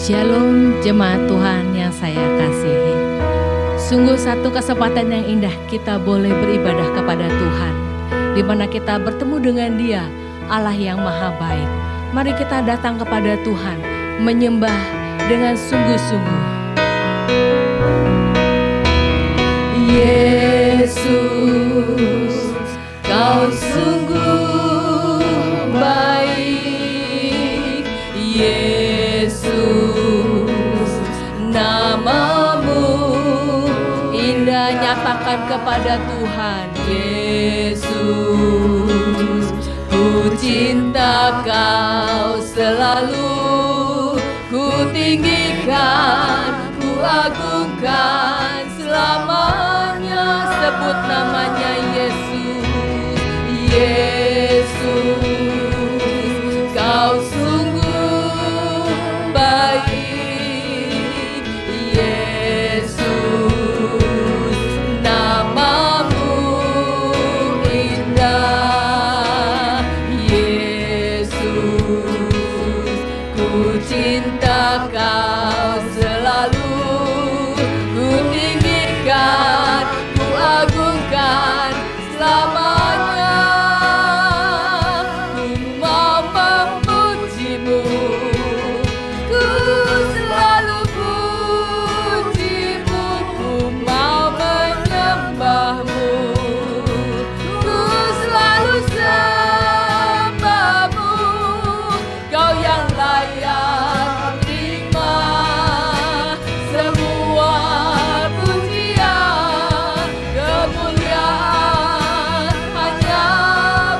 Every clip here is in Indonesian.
Shalom jemaat Tuhan yang saya kasihi. Sungguh satu kesempatan yang indah kita boleh beribadah kepada Tuhan, di mana kita bertemu dengan Dia, Allah yang maha baik. Mari kita datang kepada Tuhan, menyembah dengan sungguh-sungguh. Yesus, Kau sungguh baik. Yesus, namamu indah, nyatakan kepada Tuhan. Yesus, ku cinta Kau selalu, ku tinggikan, ku agungkan selamanya. Sebut namanya Yesus. Yesus, Kau sungguh baik. Yesus, namamu indah. Yesus, ku cinta Kau selalu, ku tinggikan, ku agungkan selamanya. Ku mau memujimu, ku selalu pujimu. Ku mau menyembahmu, ku selalu sembahmu. Kau yang layak terima semua pujian, kemuliaan hanya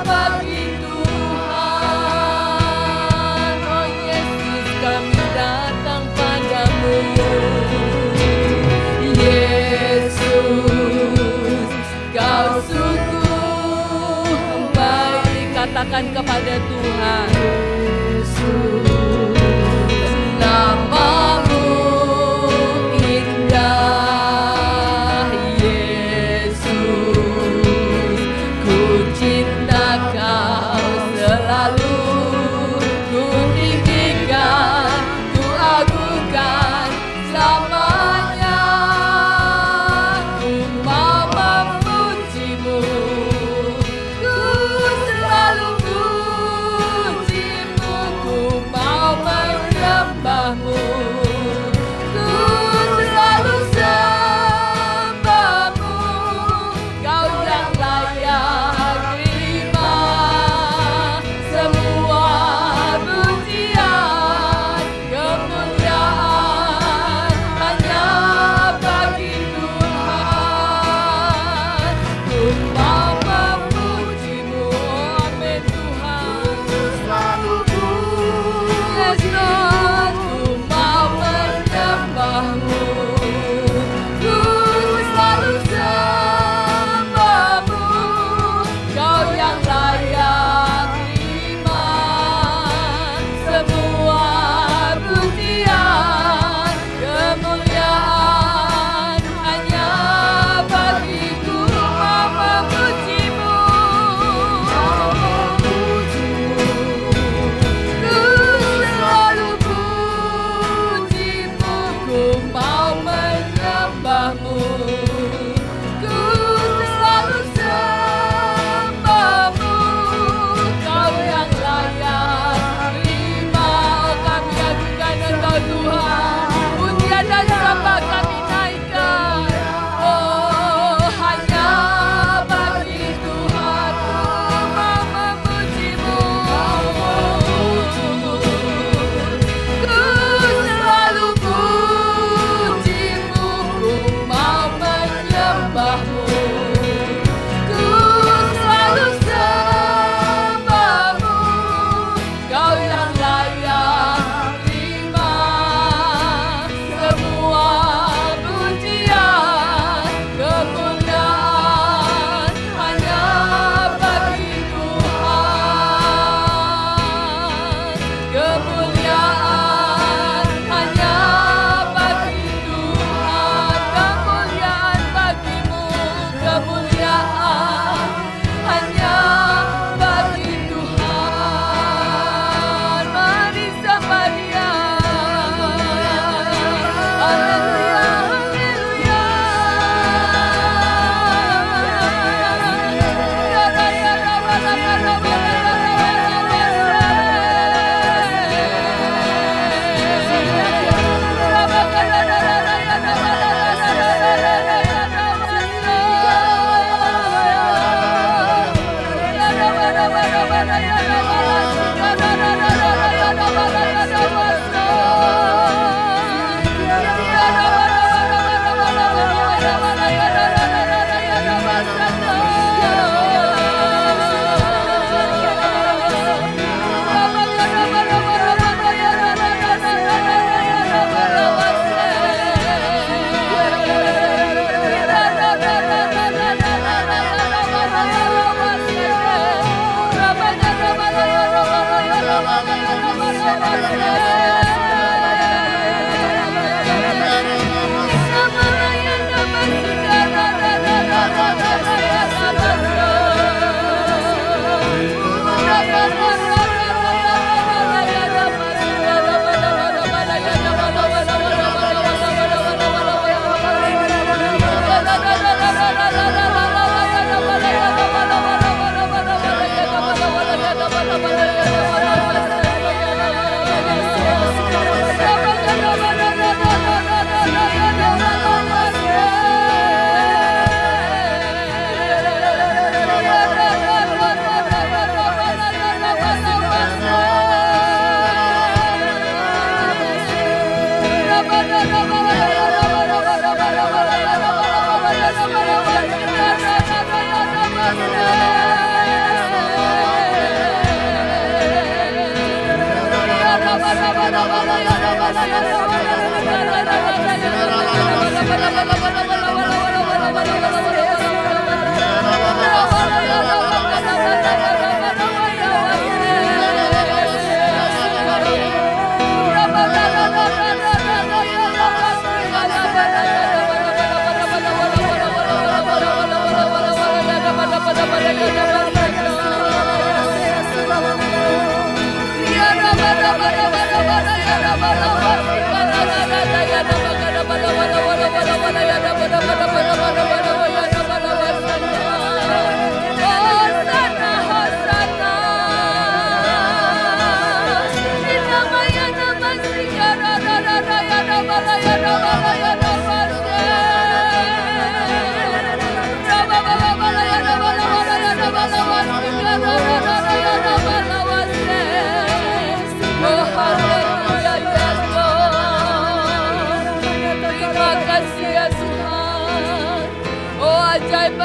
bagi Tuhan. Oh Yesus, kami datang padamu. Yesus, Kau sungguh baik. Katakan kepada Tuhan. Yesus, namamu indah. Yesus, ku cinta Kau selalu, ku tinggikan, ku agungkan selamanya. Ku mau memujimu, ku selalu pujimu. Ku mau menyembahmu, ku selalu sembahmu. Kau yang layak terima semua pujian, kemuliaan hanya bagi Tuhan. Ku mau memujimu, amin Tuhan. Selalu Yesus, ku mau menyembahmu, ku selalu sembahmu. Kau yang layak terima semua pujian, kemuliaan hanya bagi Tuhan. Memujimu, ku selalu pujimu.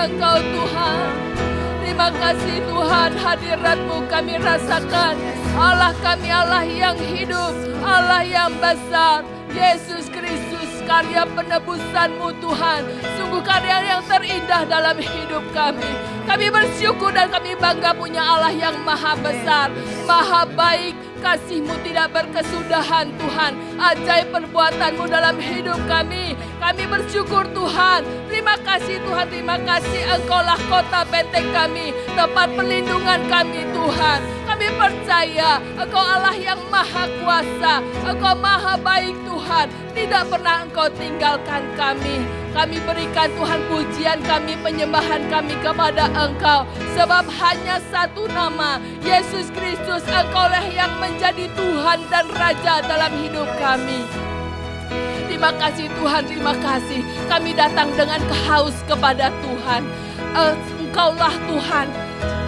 Engkau Tuhan. Terima kasih Tuhan, hadirat-Mu kami rasakan. Allah kami Allah yang hidup, Allah yang besar. Yesus Kristus, karya penebusan-Mu Tuhan. Sungguh karya yang terindah dalam hidup kami. Kami bersyukur dan kami bangga punya Allah yang maha besar, maha baik. Kasih-Mu tidak berkesudahan Tuhan. Ajaib perbuatan-Mu dalam hidup kami. Kami bersyukur Tuhan. Terima kasih Tuhan, terima kasih Engkaulah kota benteng kami, tempat perlindungan kami Tuhan. Kami percaya Engkau Allah yang maha kuasa, Engkau maha baik Tuhan. Tidak pernah Engkau tinggalkan kami. Kami berikan Tuhan pujian kami, penyembahan kami kepada Engkau. Sebab hanya satu nama, Yesus Kristus, Engkaulah yang menjadi Tuhan dan Raja dalam hidup kami. Terima kasih Tuhan, terima kasih. Kami datang dengan kehaus kepada Tuhan. Engkaulah Tuhan,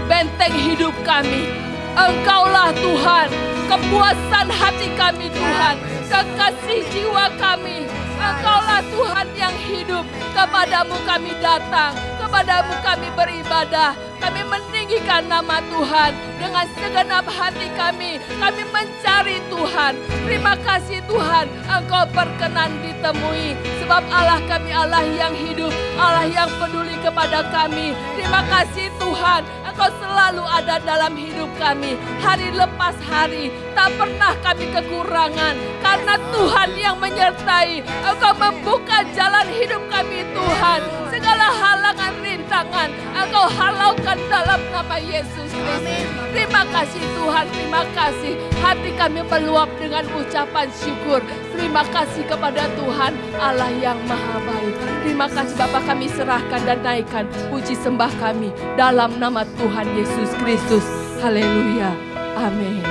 benteng hidup kami. Engkaulah Tuhan, kepuasan hati kami Tuhan, kekasih jiwa kami. Engkaulah Tuhan yang hidup, kepadamu kami datang, kepadamu kami beribadah. Kami meninggikan nama Tuhan dengan segenap hati kami. Kami mencari Tuhan. Terima kasih Tuhan, Engkau berkenan ditemui. Sebab Allah kami Allah yang hidup, Allah yang peduli kepada kami. Terima kasih Tuhan, Engkau selalu ada dalam hidup kami. Hari lepas hari, tak pernah kami kekurangan. Karena Tuhan yang menyertai, Engkau membuka jalan hidup kami Tuhan. Segala halangan rintangan, Engkau halaukan dalam nama Yesus Kristus. Terima kasih Tuhan, terima kasih. Hati kami meluap dengan ucapan syukur. Terima kasih kepada Tuhan Allah yang maha baik. Terima kasih Bapa, kami serahkan dan naikkan puji sembah kami dalam nama Tuhan Yesus Kristus. Haleluya. Amin.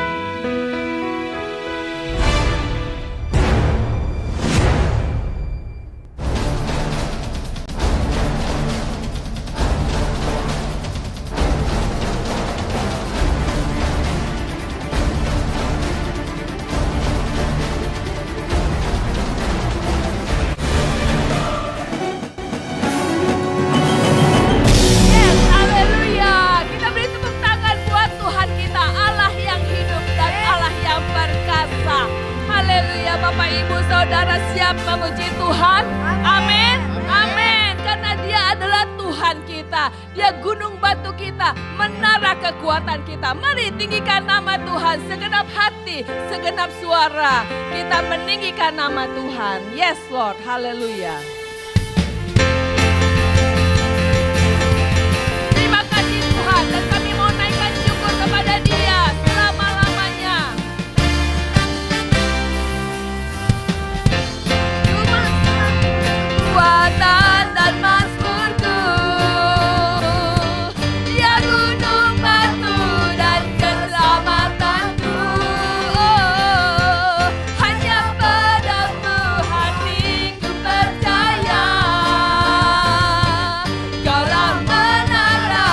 Dia gunung batu kita, menara kekuatan kita. Mari tinggikan nama Tuhan segenap hati, segenap suara. Kita meninggikan nama Tuhan. Yes Lord, haleluya. Terima kasih Tuhan, dan kami mau naikkan syukur kepada Dia selama-lamanya. Cuma kekuatan dan mazmurku, Dia gunung batu dan keselamatanku. Hanya padamu hatiku percaya, Kaulah menara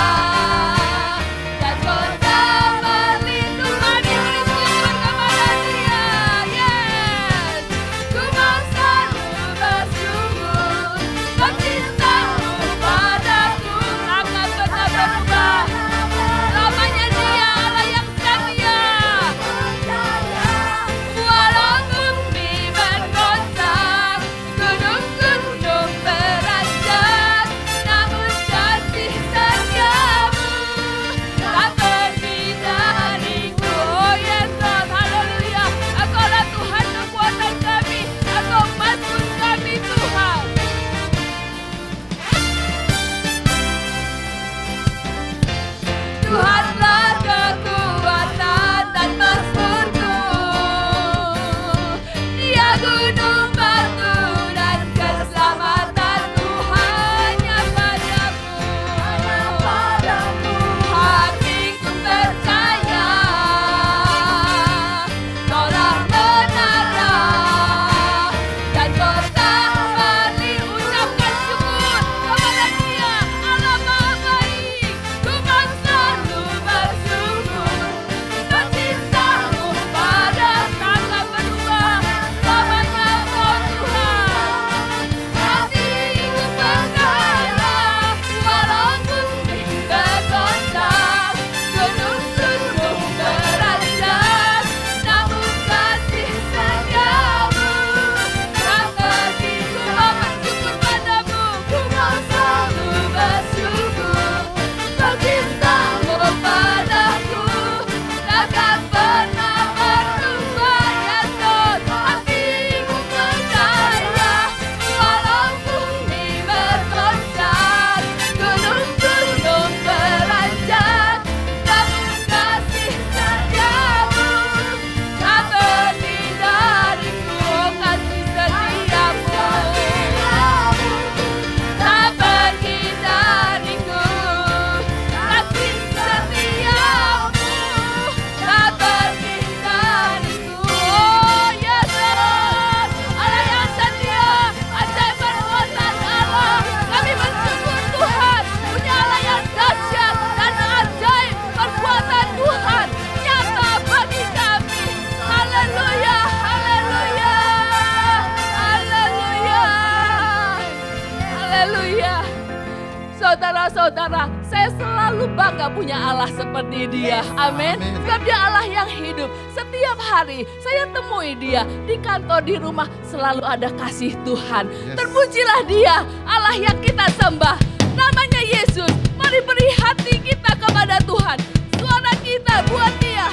saudara, saya selalu bangga punya Allah seperti dia. Amin. Sebab dia Allah yang hidup. Setiap hari saya temui dia di kantor, di rumah, selalu ada kasih Tuhan. Terpujilah dia, Allah yang kita sembah. Namanya Yesus. Mari beri hati kita kepada Tuhan. Suara kita buat dia.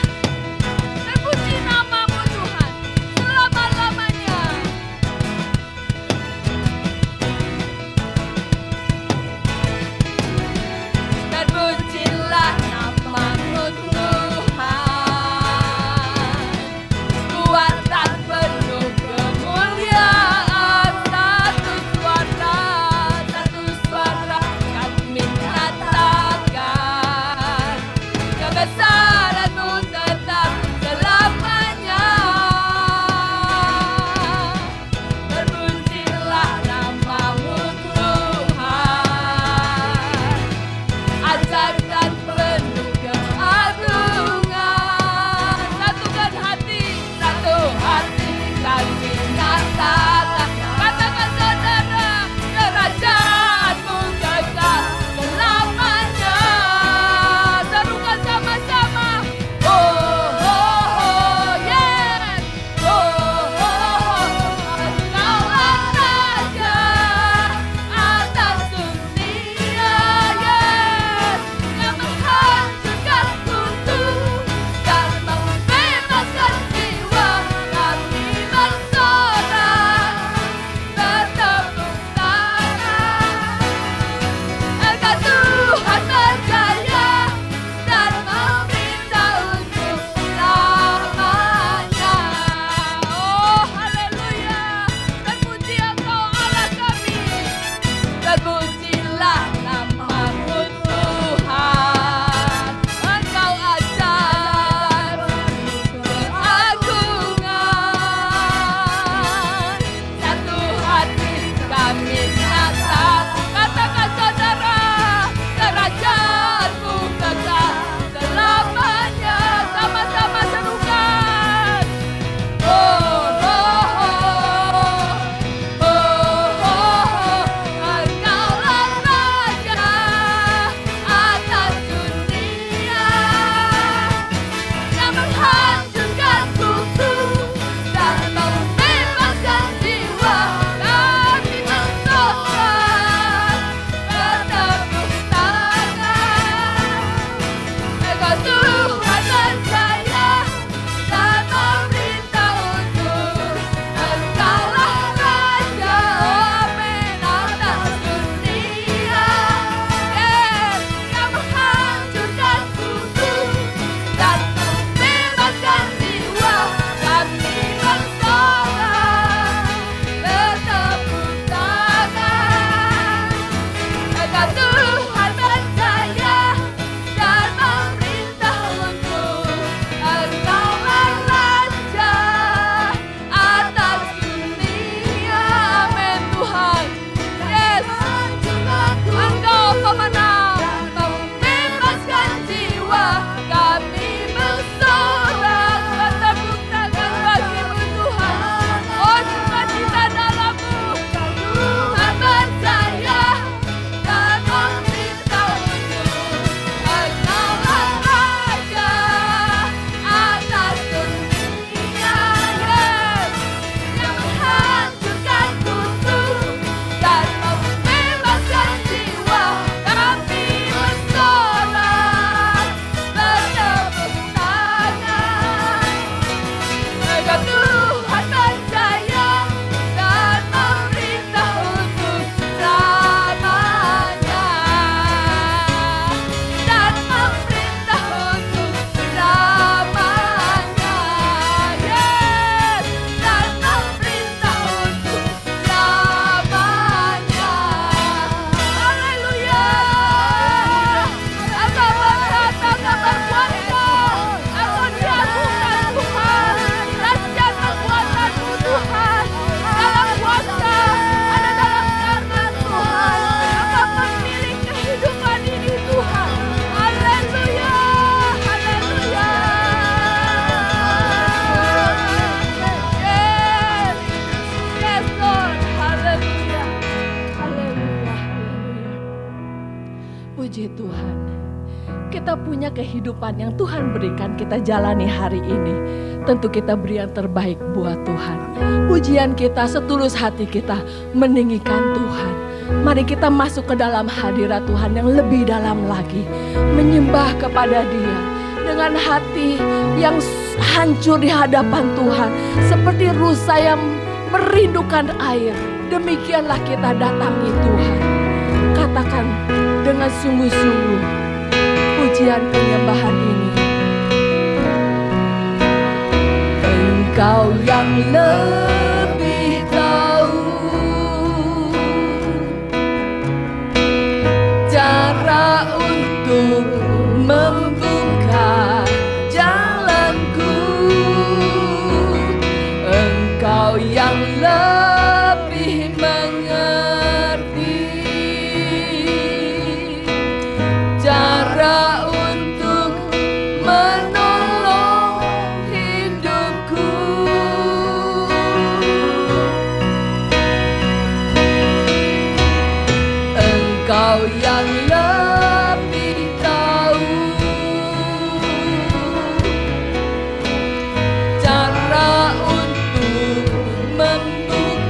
Terpuji namamu Tuhan selama-lamanya. Terpujilah namamu Tuhan. Kuatan penuh kemuliaan. Satu suara kami katakan kebesaran-Mu Puji Tuhan, kita punya kehidupan yang Tuhan berikan kita jalani hari ini. Tentu kita beri yang terbaik buat Tuhan. Pujian kita, setulus hati kita meninggikan Tuhan. Mari kita masuk ke dalam hadirat Tuhan yang lebih dalam lagi. Menyembah kepada Dia dengan hati yang hancur di hadapan Tuhan. Seperti rusa yang merindukan air. Demikianlah kita datangi Tuhan. Katakan dengan sungguh-sungguh pujian penyembahan ini. Engkau yang lebih tahu cara untuk membuka jalanku. Engkau yang lebih mengerti cara untuk menolong hidupku. Engkau yang lebih tahu cara untuk membuka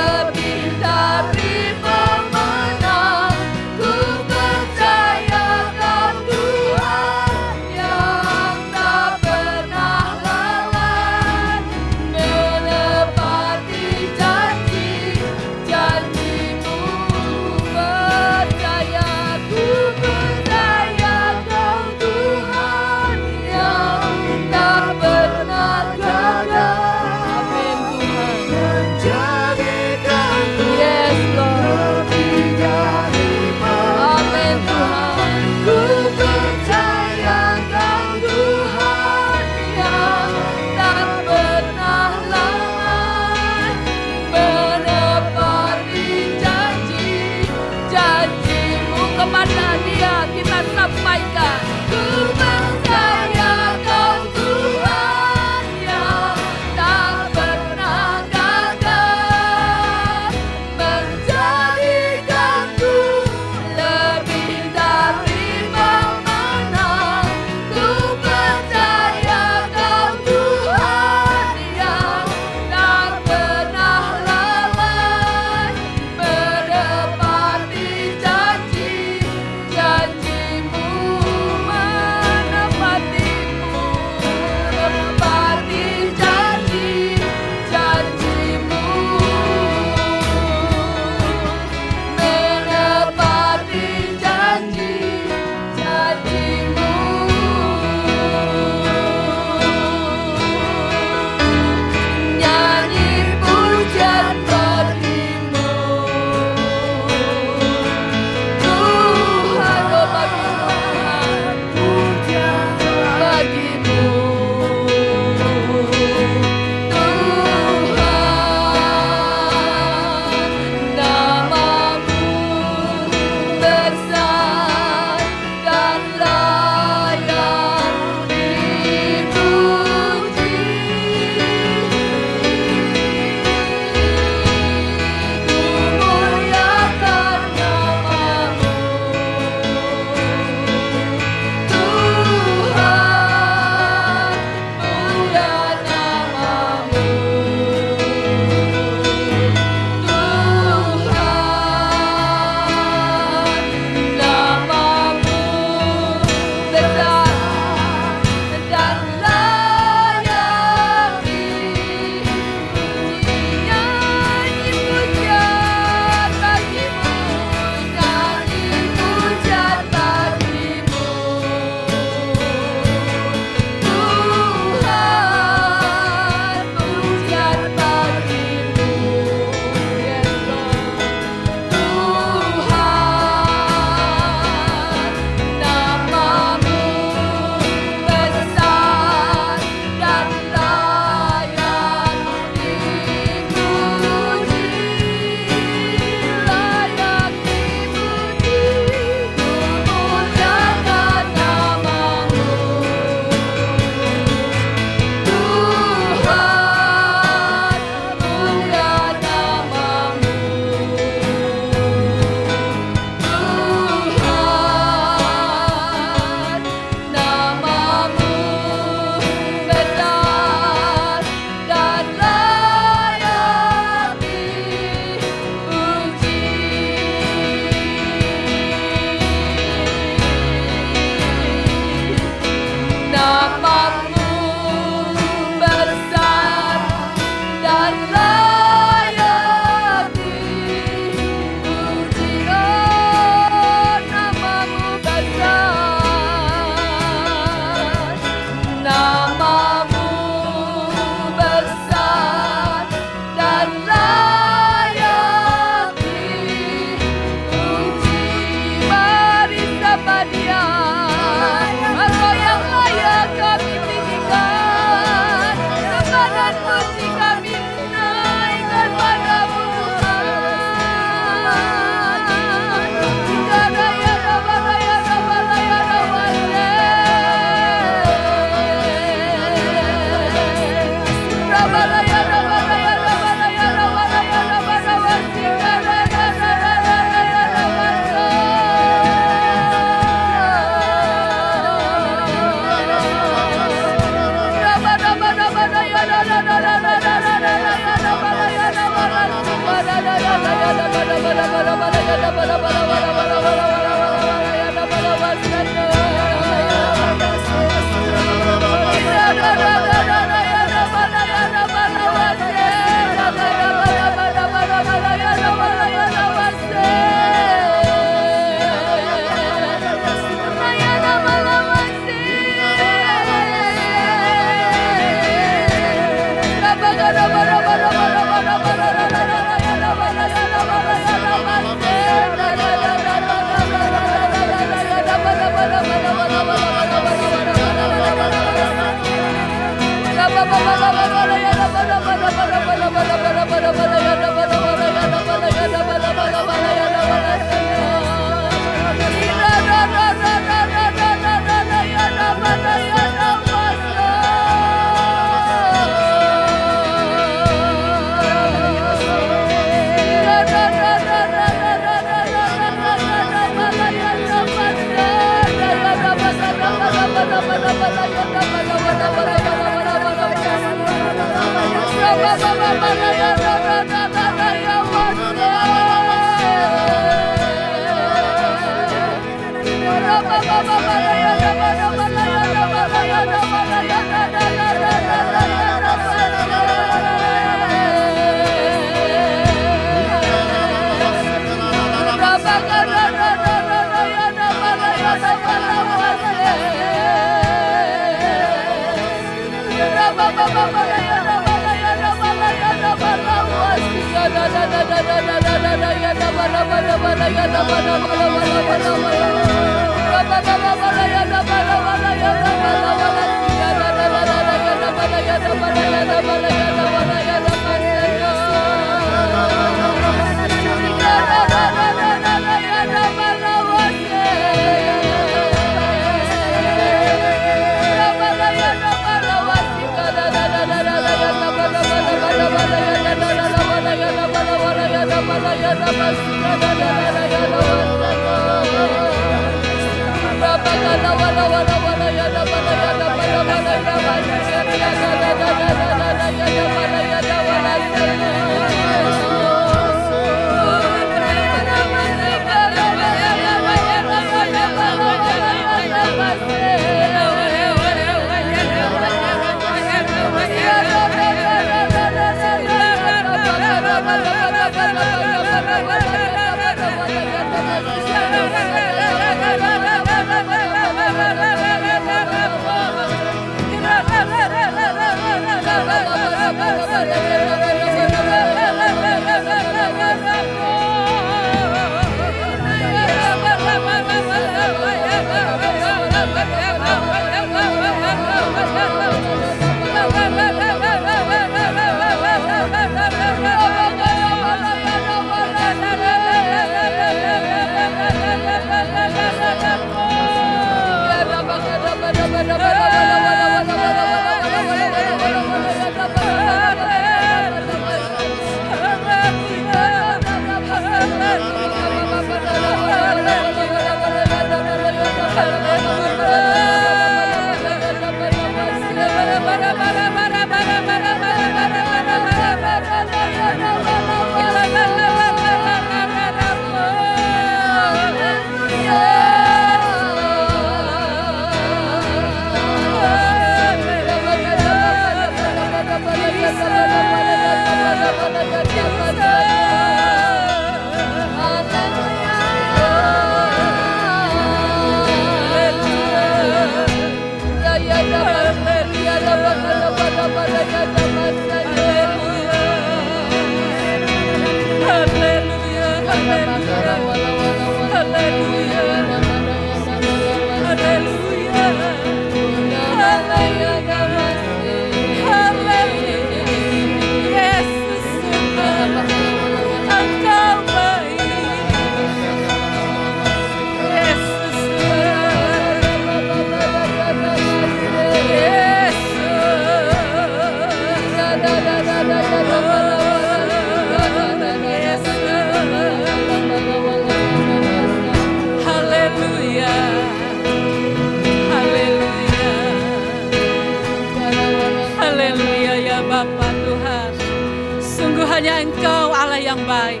Hanya Engkau Allah yang baik.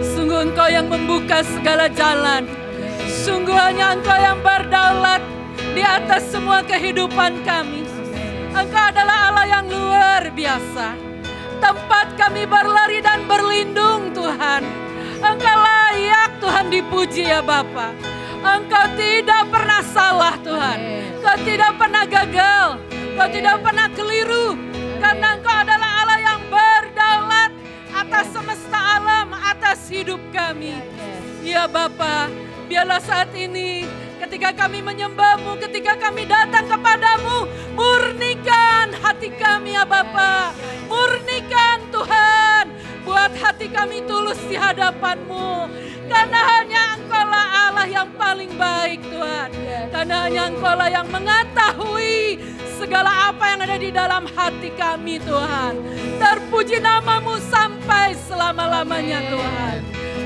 Sungguh Sungguh Engkau yang membuka segala jalan. Sungguh hanya Engkau yang berdaulat di atas semua kehidupan kami. Engkau adalah Allah yang luar biasa. Tempat kami berlari dan berlindung Tuhan. Engkau layak Tuhan dipuji ya Bapa. Engkau tidak pernah salah Tuhan. Engkau tidak pernah gagal. Engkau tidak pernah keliru. Karena Engkau adalah Allah yang berdaulat atas semesta alam, atas hidup kami. Ya Bapa, biarlah saat ini ketika kami menyembah-Mu, ketika kami datang kepadamu, murnikan hati kami ya Bapa. Murnikan Tuhan, buat hati kami tulus di hadapan-Mu. Karena hanya Engkaulah Allah yang paling baik Tuhan. Karena hanya Engkaulah yang mengetahui segala apa yang ada di dalam hati kami Tuhan. Terpuji nama-Mu sampai selama-lamanya Tuhan.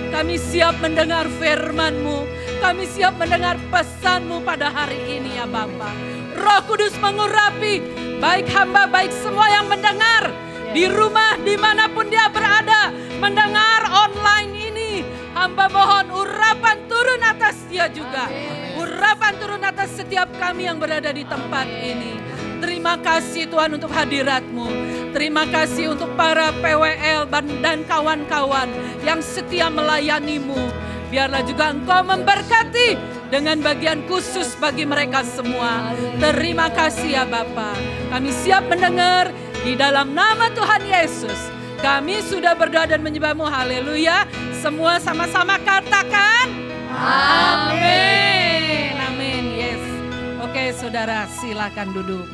Kami siap mendengar firman-Mu. Kami siap mendengar pesan-Mu pada hari ini ya Bapa. Roh Kudus mengurapi baik hamba, baik semua yang mendengar. Di rumah dimanapun dia berada, mendengar online ini. Hamba mohon urapan turun atas dia juga. Urapan turun atas setiap kami yang berada di tempat ini. Terima kasih Tuhan untuk hadirat-Mu. Terima kasih untuk para PWL dan kawan-kawan yang setia melayani-Mu. Biarlah juga Engkau memberkati dengan bagian khusus bagi mereka semua. Terima kasih ya Bapa. Kami siap mendengar di dalam nama Tuhan Yesus. Kami sudah berdoa dan menyembah-Mu. Haleluya. Semua sama-sama katakan amin. Amin. Yes. Oke saudara, silakan duduk.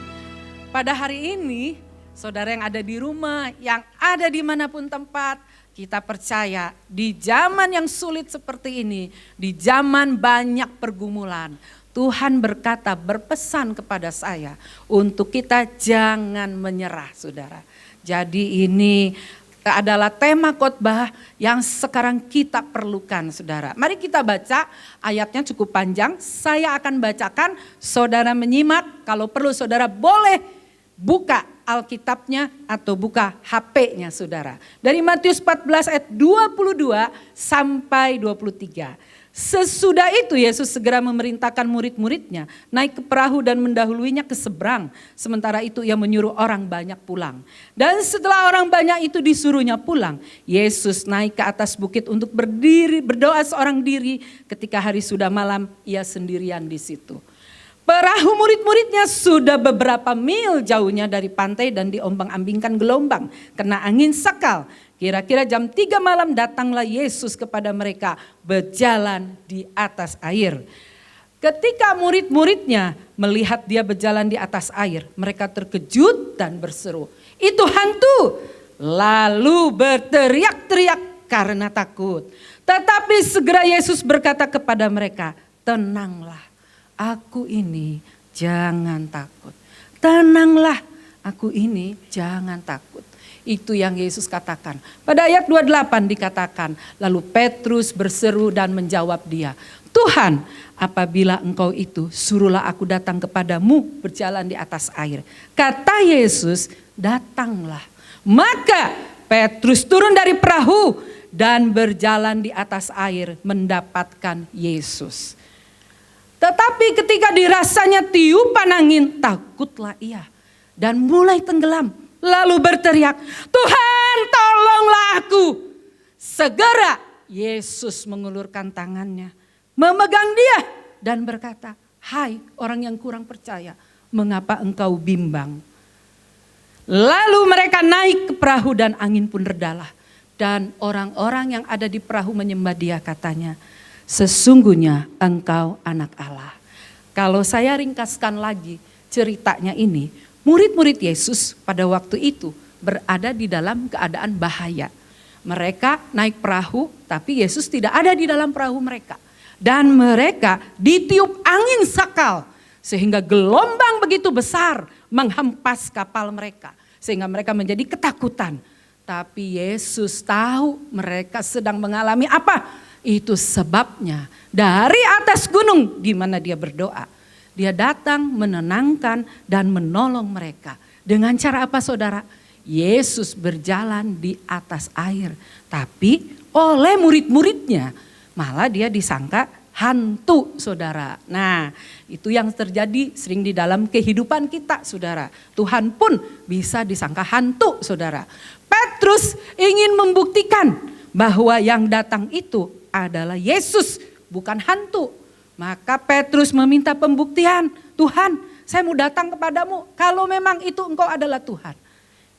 Pada hari ini, saudara yang ada di rumah, yang ada dimanapun tempat, kita percaya di zaman yang sulit seperti ini, di zaman banyak pergumulan, Tuhan berkata, berpesan kepada saya untuk kita jangan menyerah saudara. Jadi ini adalah tema khotbah yang sekarang kita perlukan saudara. Mari kita baca, ayatnya cukup panjang, saya akan bacakan, saudara menyimak, kalau perlu saudara boleh buka Alkitabnya atau buka HP-nya saudara. Dari Matius 14 ayat 22 sampai 23. Sesudah itu Yesus segera memerintahkan murid-muridnya naik ke perahu dan mendahuluinya ke seberang. Sementara itu ia menyuruh orang banyak pulang. Dan setelah orang banyak itu disuruhnya pulang, Yesus naik ke atas bukit untuk berdiri, berdoa seorang diri. Ketika hari sudah malam, ia sendirian di situ. Perahu murid-muridnya sudah beberapa mil jauhnya dari pantai dan diombang-ambingkan gelombang, kena angin sekal. Kira-kira jam 3 malam datanglah Yesus kepada mereka berjalan di atas air. Ketika murid-muridnya melihat dia berjalan di atas air, mereka terkejut dan berseru, "Itu hantu!" Lalu berteriak-teriak karena takut. Tetapi segera Yesus berkata kepada mereka, "Tenanglah, aku ini, jangan takut. Tenanglah, aku ini, jangan takut." Itu yang Yesus katakan. Pada ayat 28 dikatakan, lalu Petrus berseru dan menjawab dia, "Tuhan, apabila Engkau itu, suruhlah aku datang kepadamu berjalan di atas air." Kata Yesus, "Datanglah." Maka Petrus turun dari perahu dan berjalan di atas air mendapatkan Yesus. Tetapi ketika dirasanya tiupan angin, takutlah ia dan mulai tenggelam. Lalu berteriak, "Tuhan, tolonglah aku." Segera Yesus mengulurkan tangannya, memegang dia dan berkata, "Hai orang yang kurang percaya, mengapa engkau bimbang?" Lalu mereka naik ke perahu dan angin pun redalah. Dan orang-orang yang ada di perahu menyembah dia, katanya, "Sesungguhnya engkau anak Allah." Kalau saya ringkaskan lagi ceritanya ini, murid-murid Yesus pada waktu itu berada di dalam keadaan bahaya. Mereka naik perahu tapi Yesus tidak ada di dalam perahu mereka. Dan mereka ditiup angin sakal sehingga gelombang begitu besar menghempas kapal mereka. Sehingga mereka menjadi ketakutan. Tapi Yesus tahu mereka sedang mengalami apa? Itu sebabnya dari atas gunung di mana dia berdoa. Dia datang menenangkan dan menolong mereka. Dengan cara apa saudara? Yesus berjalan di atas air. Tapi oleh murid-muridnya malah dia disangka hantu, saudara. Nah, itu yang terjadi sering di dalam kehidupan kita, saudara. Tuhan pun bisa disangka hantu, saudara. Petrus ingin membuktikan bahwa yang datang itu adalah Yesus, bukan hantu. Maka Petrus meminta pembuktian, Tuhan, saya mau datang kepadamu kalau memang itu engkau adalah Tuhan.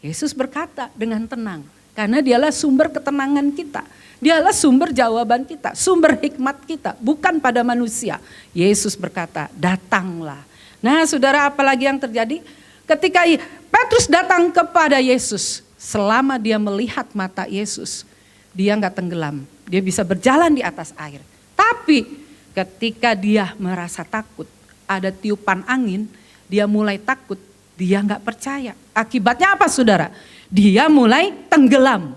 Yesus berkata dengan tenang, karena dialah sumber ketenangan kita. Dialah sumber jawaban kita, sumber hikmat kita, bukan pada manusia. Yesus berkata, datanglah. Nah, saudara, apalagi yang terjadi? Ketika Petrus datang kepada Yesus, selama dia melihat mata Yesus, dia enggak tenggelam. Dia bisa berjalan di atas air. Tapi ketika dia merasa takut, ada tiupan angin, dia mulai takut, dia enggak percaya. Akibatnya apa, saudara? Dia mulai tenggelam.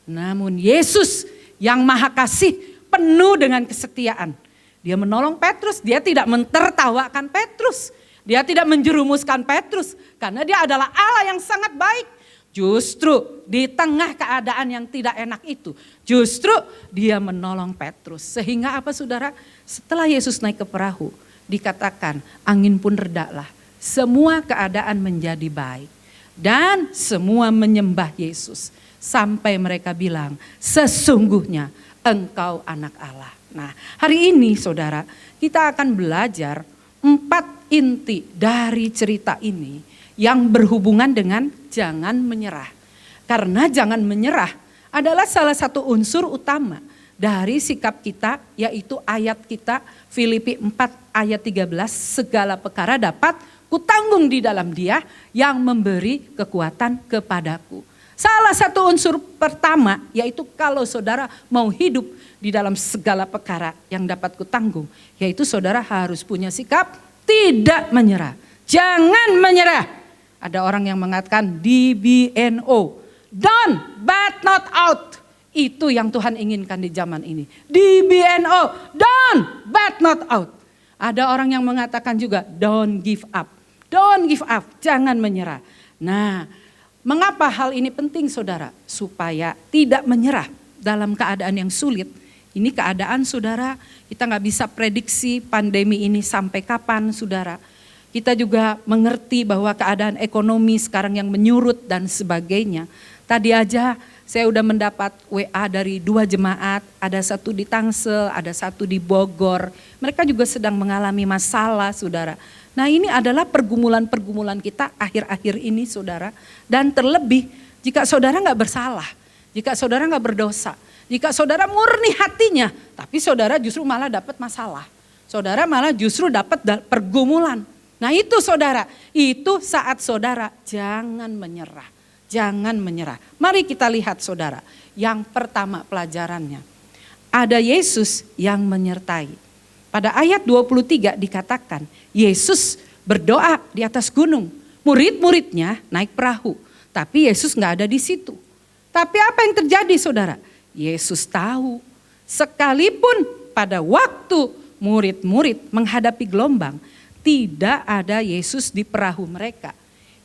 Namun Yesus yang maha kasih, penuh dengan kesetiaan. Dia menolong Petrus, dia tidak mentertawakan Petrus. Dia tidak menjerumuskan Petrus, karena dia adalah Allah yang sangat baik. Justru di tengah keadaan yang tidak enak itu, justru dia menolong Petrus. Sehingga apa, saudara? Setelah Yesus naik ke perahu, dikatakan angin pun redalah. Semua keadaan menjadi baik. Dan semua menyembah Yesus. Sampai mereka bilang, sesungguhnya engkau anak Allah. Nah, hari ini, saudara, kita akan belajar 4 inti dari cerita ini yang berhubungan dengan jangan menyerah. Karena jangan menyerah adalah salah satu unsur utama dari sikap kita, yaitu ayat kita Filipi 4 ayat 13, segala perkara dapat kutanggung di dalam Dia yang memberi kekuatan kepadaku. Salah satu unsur pertama yaitu kalau saudara mau hidup di dalam segala perkara yang dapat kutanggung, yaitu saudara harus punya sikap tidak menyerah. Jangan menyerah. Ada orang yang mengatakan DBNO, done but not out. Itu yang Tuhan inginkan di zaman ini. DBNO, done but not out. Ada orang yang mengatakan juga don't give up. Don't give up, jangan menyerah. Nah, mengapa hal ini penting, saudara? Supaya tidak menyerah dalam keadaan yang sulit. Ini keadaan, saudara, kita nggak bisa prediksi pandemi ini sampai kapan, saudara. Kita juga mengerti bahwa keadaan ekonomi sekarang yang menyurut dan sebagainya. Tadi aja saya udah mendapat WA dari 2 jemaat, ada satu di Tangsel, ada satu di Bogor. Mereka juga sedang mengalami masalah, saudara. Nah, ini adalah pergumulan-pergumulan kita akhir-akhir ini, saudara. Dan terlebih jika saudara nggak bersalah, jika saudara nggak berdosa, jika saudara murni hatinya, tapi saudara justru malah dapat masalah. Saudara malah justru dapat pergumulan. Nah itu, saudara, itu saat saudara jangan menyerah. Jangan menyerah. Mari kita lihat, saudara. Yang pertama pelajarannya, ada Yesus yang menyertai. Pada ayat 23 dikatakan, Yesus berdoa di atas gunung. Murid-muridnya naik perahu, tapi Yesus nggak ada di situ. Tapi apa yang terjadi, saudara? Yesus tahu, sekalipun pada waktu murid-murid menghadapi gelombang, tidak ada Yesus di perahu mereka.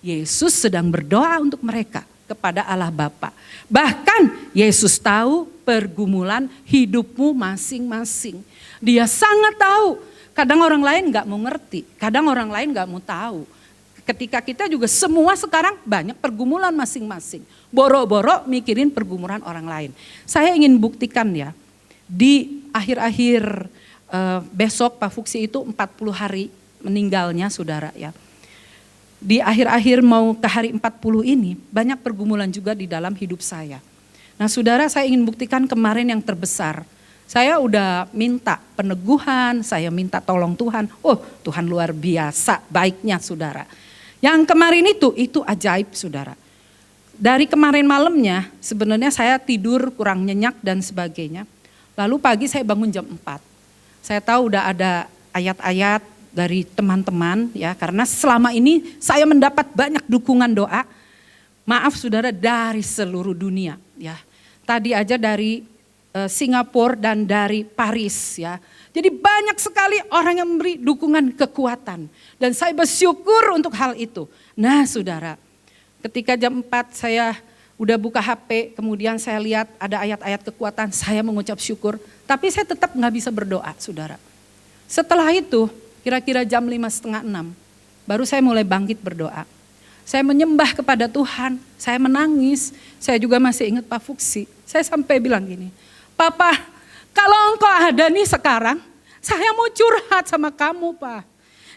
Yesus sedang berdoa untuk mereka kepada Allah Bapa. Bahkan Yesus tahu pergumulan hidupmu masing-masing. Dia sangat tahu. Kadang orang lain gak mau ngerti, kadang orang lain gak mau tahu. Ketika kita juga semua sekarang banyak pergumulan masing-masing. Boro-boro mikirin pergumulan orang lain. Saya ingin buktikan ya, di akhir-akhir besok Pak Fuksi itu 40 hari meninggalnya, saudara ya. Di akhir-akhir mau ke hari 40 ini banyak pergumulan juga di dalam hidup saya. Nah, saudara, saya ingin buktikan kemarin yang terbesar. Saya udah minta peneguhan, saya minta tolong Tuhan. Oh, Tuhan luar biasa baiknya, saudara. Yang kemarin itu ajaib, saudara. Dari kemarin malamnya sebenarnya saya tidur kurang nyenyak dan sebagainya. Lalu pagi saya bangun jam 4. Saya tahu udah ada ayat-ayat dari teman-teman ya, karena selama ini saya mendapat banyak dukungan doa. Maaf, saudara, dari seluruh dunia ya. Tadi aja dari Singapura dan dari Paris ya. Jadi banyak sekali orang yang memberi dukungan kekuatan. Dan saya bersyukur untuk hal itu. Nah, saudara, ketika jam 4 saya udah buka HP, kemudian saya lihat ada ayat-ayat kekuatan, saya mengucap syukur. Tapi saya tetap gak bisa berdoa, saudara. Setelah itu, kira-kira jam 5:30, baru saya mulai bangkit berdoa. Saya menyembah kepada Tuhan, saya menangis. Saya juga masih ingat Pak Fuksi. Saya sampai bilang gini, Papa, kalau engkau ada nih sekarang, saya mau curhat sama kamu, Pak.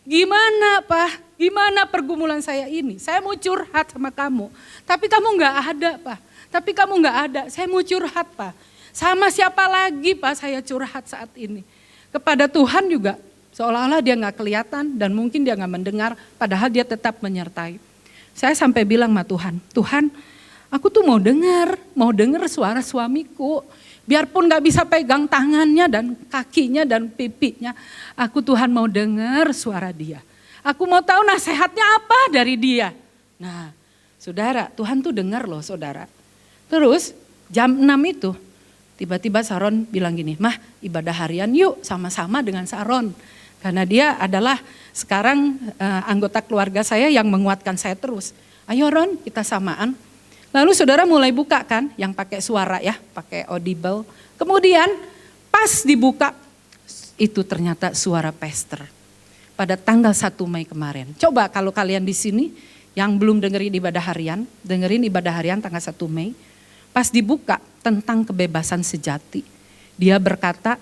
Gimana, Pak? Gimana pergumulan saya ini? Saya mau curhat sama kamu. Tapi kamu gak ada, Pak. Tapi kamu gak ada. Saya mau curhat, Pak. Sama siapa lagi, Pak, saya curhat saat ini? Kepada Tuhan juga. Seolah-olah dia gak kelihatan dan mungkin dia gak mendengar. Padahal dia tetap menyertai. Saya sampai bilang sama Tuhan, Tuhan, aku tuh mau dengar suara suamiku. Biarpun gak bisa pegang tangannya dan kakinya dan pipinya. Aku Tuhan mau dengar suara dia. Aku mau tahu nasihatnya apa dari dia. Nah, saudara, Tuhan tuh dengar loh, saudara. Terus jam 6 itu tiba-tiba Saron bilang gini, Mah ibadah harian yuk sama-sama dengan Saron. Karena dia adalah sekarang anggota keluarga saya yang menguatkan saya terus. Ayo Ron, kita samaan. Lalu saudara mulai buka kan yang pakai suara ya, pakai audible. Kemudian pas dibuka itu ternyata suara pastor. Pada tanggal 1 Mei kemarin. Coba kalau kalian di sini yang belum dengerin ibadah harian tanggal 1 Mei. Pas dibuka tentang kebebasan sejati. Dia berkata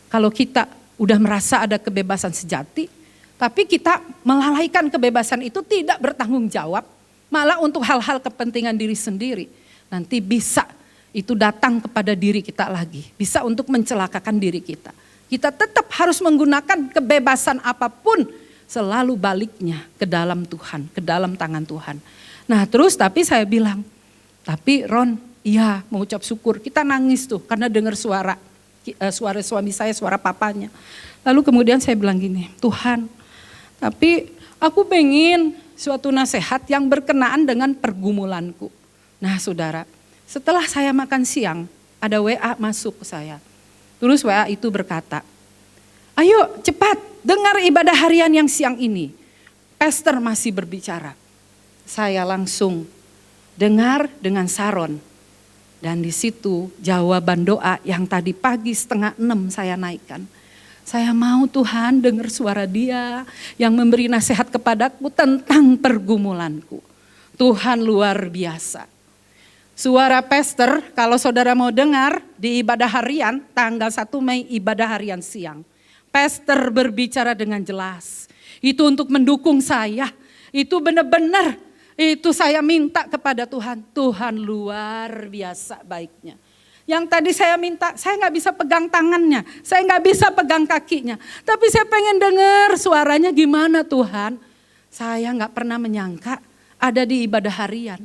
kalau kita udah merasa ada kebebasan sejati, tapi kita melalaikan kebebasan itu tidak bertanggung jawab. Malah untuk hal-hal kepentingan diri sendiri. Nanti bisa itu datang kepada diri kita lagi. Bisa untuk mencelakakan diri kita. Kita tetap harus menggunakan kebebasan apapun selalu baliknya ke dalam Tuhan, ke dalam tangan Tuhan. Nah terus tapi saya bilang, tapi Ron, iya mau ucap syukur. Kita nangis tuh karena dengar suara suami saya, suara papanya. Lalu kemudian saya bilang gini, Tuhan, tapi aku pengen suatu nasihat yang berkenaan dengan pergumulanku. Nah saudara, setelah saya makan siang, ada WA masuk ke saya. Terus WA itu berkata, ayo cepat dengar ibadah harian yang siang ini. Pastor masih berbicara. Saya langsung dengar dengan Saron. Dan di situ jawaban doa yang tadi pagi 5:30 saya naikkan. Saya mau Tuhan dengar suara dia yang memberi nasihat kepadaku tentang pergumulanku. Tuhan luar biasa. Suara pastor kalau saudara mau dengar di ibadah harian tanggal 1 Mei ibadah harian siang. Pastor berbicara dengan jelas. Itu untuk mendukung saya. Itu benar-benar itu saya minta kepada Tuhan. Tuhan luar biasa baiknya. Yang tadi saya minta, saya gak bisa pegang tangannya. Saya gak bisa pegang kakinya. Tapi saya pengen dengar suaranya gimana Tuhan. Saya gak pernah menyangka ada di ibadah harian.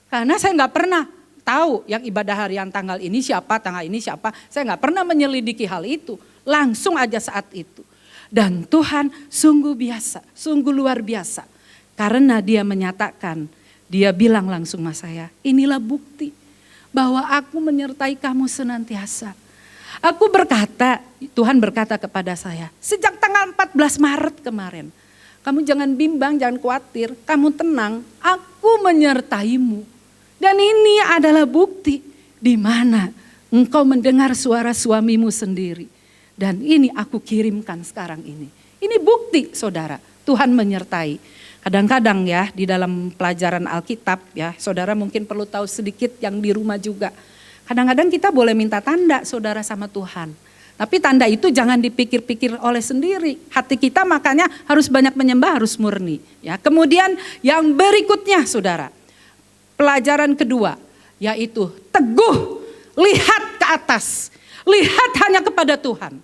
Karena saya gak pernah tahu yang ibadah harian tanggal ini siapa, tanggal ini siapa. Saya gak pernah menyelidiki hal itu. Langsung aja saat itu. Dan Tuhan sungguh biasa, sungguh luar biasa. Karena dia menyatakan, dia bilang langsung sama saya, inilah bukti bahwa aku menyertai kamu senantiasa. Aku berkata, Tuhan berkata kepada saya, sejak tanggal 14 Maret kemarin. Kamu jangan bimbang, jangan khawatir, kamu tenang, aku menyertaimu. Dan ini adalah bukti di mana engkau mendengar suara suamimu sendiri. Dan ini aku kirimkan sekarang ini. Ini bukti saudara, Tuhan menyertai. Kadang-kadang ya di dalam pelajaran Alkitab ya, saudara mungkin perlu tahu sedikit yang di rumah juga. Kadang-kadang kita boleh minta tanda saudara sama Tuhan. Tapi tanda itu jangan dipikir-pikir oleh sendiri. Hati kita makanya harus banyak menyembah, harus murni. Ya, kemudian yang berikutnya saudara, pelajaran kedua yaitu teguh, lihat ke atas, lihat hanya kepada Tuhan.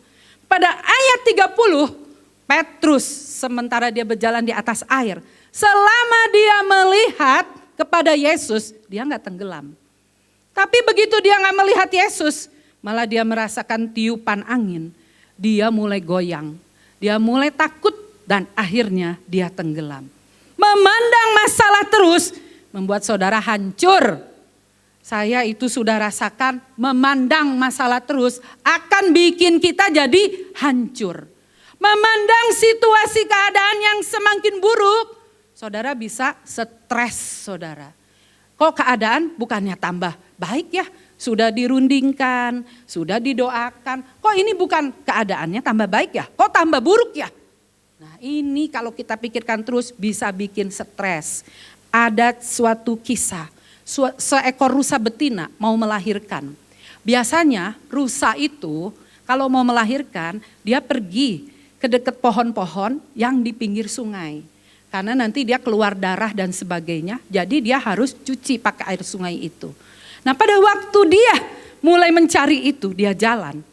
Pada ayat 30, Petrus sementara dia berjalan di atas air, selama dia melihat kepada Yesus, dia gak tenggelam. Tapi begitu dia gak melihat Yesus, malah dia merasakan tiupan angin, dia mulai goyang, dia mulai takut dan akhirnya dia tenggelam. Memandang masalah terus membuat saudara hancur. Saya itu sudah rasakan memandang masalah terus akan bikin kita jadi hancur. Memandang situasi keadaan yang semakin buruk, saudara bisa stres saudara. Kok keadaan bukannya tambah baik ya? Sudah dirundingkan, sudah didoakan. Kok ini bukan keadaannya tambah baik ya? Kok tambah buruk ya? Nah ini kalau kita pikirkan terus bisa bikin stres. Ada suatu kisah, seekor rusa betina mau melahirkan. Biasanya rusa itu kalau mau melahirkan dia pergi ke dekat pohon-pohon yang di pinggir sungai. Karena nanti dia keluar darah dan sebagainya, jadi dia harus cuci pakai air sungai itu. Nah pada waktu dia mulai mencari itu, dia jalan,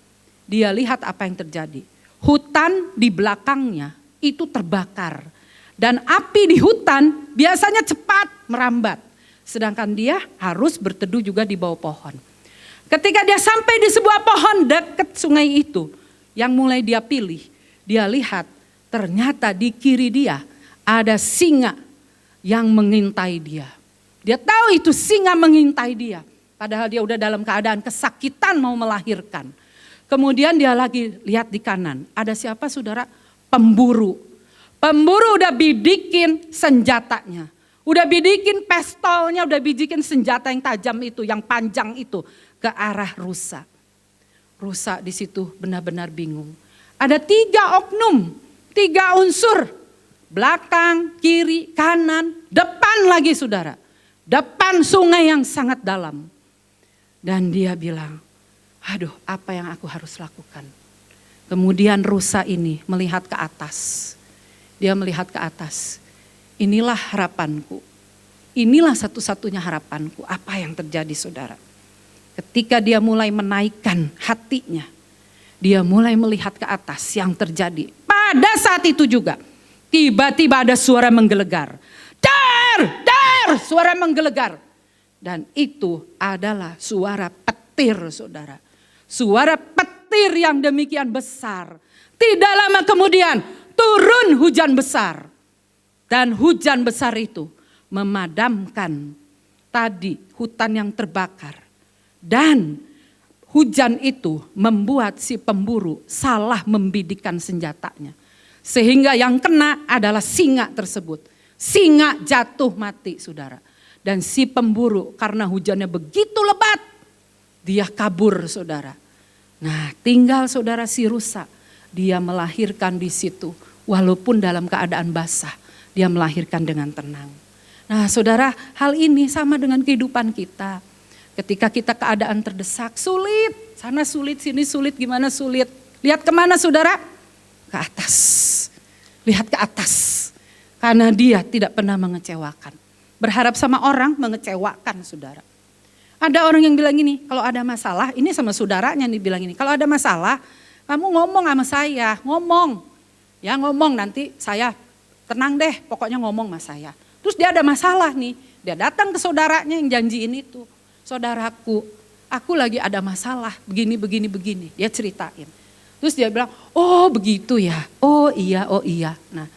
dia lihat apa yang terjadi. Hutan di belakangnya itu terbakar. Dan api di hutan biasanya cepat merambat. Sedangkan dia harus berteduh juga di bawah pohon. Ketika dia sampai di sebuah pohon dekat sungai itu, yang mulai dia pilih, dia lihat ternyata di kiri dia ada singa yang mengintai dia. Dia tahu itu singa mengintai dia. Padahal dia udah dalam keadaan kesakitan mau melahirkan. Kemudian dia lagi lihat di kanan. Ada siapa saudara? Pemburu. Pemburu udah bidikin senjatanya. Udah bidikin pistolnya, udah bidikin senjata yang tajam itu, yang panjang itu ke arah rusa. Rusa di situ benar-benar bingung. Ada 3 oknum, 3 unsur. Belakang, kiri, kanan, depan lagi saudara. Depan sungai yang sangat dalam. Dan dia bilang, aduh apa yang aku harus lakukan. Kemudian rusa ini melihat ke atas. Dia melihat ke atas. Inilah harapanku. Inilah satu-satunya harapanku. Apa yang terjadi saudara? Ketika dia mulai menaikkan hatinya. Dia mulai melihat ke atas yang terjadi. Pada saat itu juga. Tiba-tiba ada suara menggelegar. Dar! Dar! Suara menggelegar. Dan itu adalah suara petir saudara. Suara petir yang demikian besar. Tidak lama kemudian turun hujan besar. Dan hujan besar itu memadamkan tadi hutan yang terbakar. Dan hujan itu membuat si pemburu salah membidikkan senjatanya. Sehingga yang kena adalah singa tersebut. Singa jatuh mati saudara. Dan si pemburu karena hujannya begitu lebat, dia kabur saudara. Nah tinggal saudara si rusa, dia melahirkan di situ. Walaupun dalam keadaan basah, dia melahirkan dengan tenang. Nah saudara, hal ini sama dengan kehidupan kita. Ketika kita keadaan terdesak, sulit. Sana sulit, sini sulit, gimana sulit. Lihat kemana saudara? Ke atas. Lihat ke atas. Karena dia tidak pernah mengecewakan. Berharap sama orang mengecewakan saudara. Ada orang yang bilang gini, kalau ada masalah, ini sama saudaranya nih bilang gini, kalau ada masalah, kamu ngomong sama saya, ngomong. Ya ngomong nanti saya tenang deh, pokoknya ngomong sama saya. Terus dia ada masalah nih, dia datang ke saudaranya yang janjiin itu. Saudaraku, aku lagi ada masalah, begini. Dia ceritain. Terus dia bilang, oh begitu ya, oh iya. Nah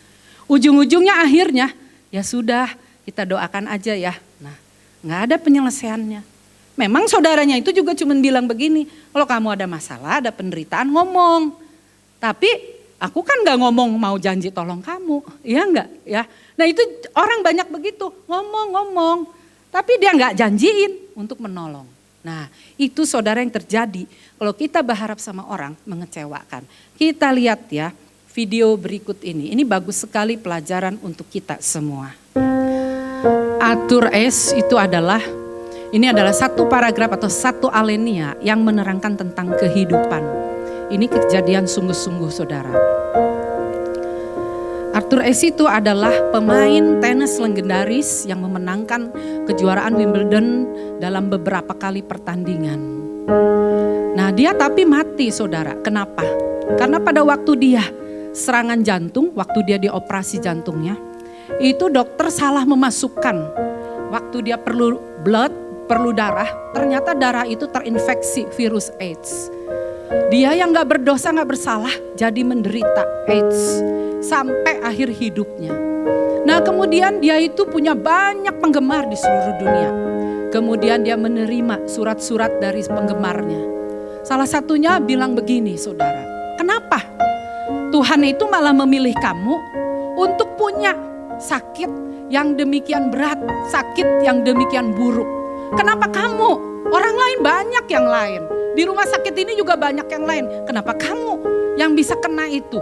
ujung-ujungnya akhirnya, ya sudah kita doakan aja ya. Nah gak ada penyelesaiannya. Memang saudaranya itu juga cuma bilang begini, kalau kamu ada masalah, ada penderitaan ngomong. Tapi aku kan gak ngomong mau janji tolong kamu, iya enggak ya. Nah itu orang banyak begitu, ngomong, tapi dia gak janjiin untuk menolong. Nah itu saudara yang terjadi kalau kita berharap sama orang mengecewakan. Kita lihat ya video berikut ini bagus sekali pelajaran untuk kita semua. Arthur S. itu adalah satu paragraf atau satu alinea yang menerangkan tentang kehidupan. Ini kejadian sungguh-sungguh saudara. Arthur S. itu adalah pemain tenis legendaris yang memenangkan kejuaraan Wimbledon dalam beberapa kali pertandingan. Nah dia tapi mati saudara, kenapa? Karena pada waktu dia serangan jantung, waktu dia dioperasi jantungnya, itu dokter salah memasukkan. Waktu dia perlu darah, ternyata darah itu terinfeksi virus AIDS. Dia yang gak berdosa, gak bersalah, jadi menderita AIDS sampai akhir hidupnya. Nah kemudian dia itu punya banyak penggemar di seluruh dunia. Kemudian dia menerima surat-surat dari penggemarnya. Salah satunya bilang begini saudara, kenapa Tuhan itu malah memilih kamu untuk punya sakit yang demikian berat, sakit yang demikian buruk? Kenapa kamu? Orang lain banyak yang lain. Di rumah sakit ini juga banyak yang lain. Kenapa kamu yang bisa kena itu?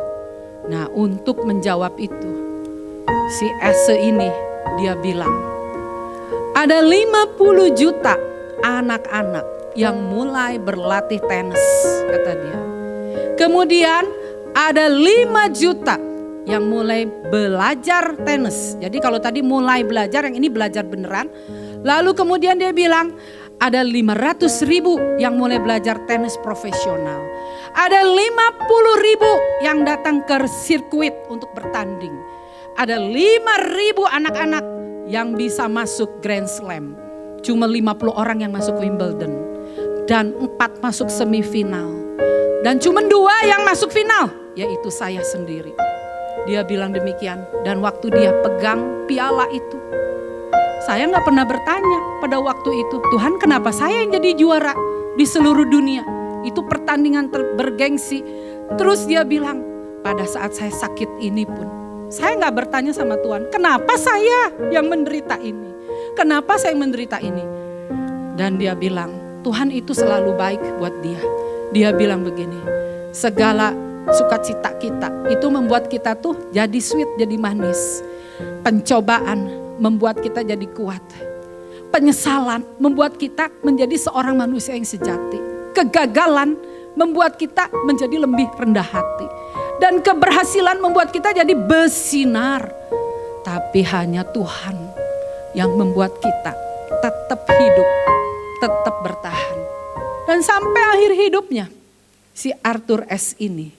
Nah, untuk menjawab itu, si Ese ini dia bilang, ada 50 juta anak-anak yang mulai berlatih tenis, kata dia. Kemudian ada 5 juta yang mulai belajar tenis. Jadi kalau tadi mulai belajar, yang ini belajar beneran. Lalu kemudian dia bilang ada 500.000 yang mulai belajar tenis profesional. Ada 50.000 yang datang ke sirkuit untuk bertanding. Ada 5.000 anak-anak yang bisa masuk Grand Slam. Cuma 50 orang yang masuk Wimbledon. Dan 4 masuk semifinal. Dan cuma 2 yang masuk final, yaitu saya sendiri. Dia bilang demikian, dan waktu dia pegang piala itu, saya gak pernah bertanya pada waktu itu, Tuhan kenapa saya yang jadi juara di seluruh dunia? Itu pertandingan bergengsi. Terus dia bilang, pada saat saya sakit ini pun, saya gak bertanya sama Tuhan, kenapa saya yang menderita ini? Kenapa saya menderita ini? Dan dia bilang, Tuhan itu selalu baik buat dia. Dia bilang begini, segala sukacita kita itu membuat kita tuh jadi sweet, jadi manis. Pencobaan membuat kita jadi kuat. Penyesalan membuat kita menjadi seorang manusia yang sejati. Kegagalan membuat kita menjadi lebih rendah hati. Dan keberhasilan membuat kita jadi bersinar. Tapi hanya Tuhan yang membuat kita tetap hidup, tetap bertahan. Dan sampai akhir hidupnya, si Arthur S. ini,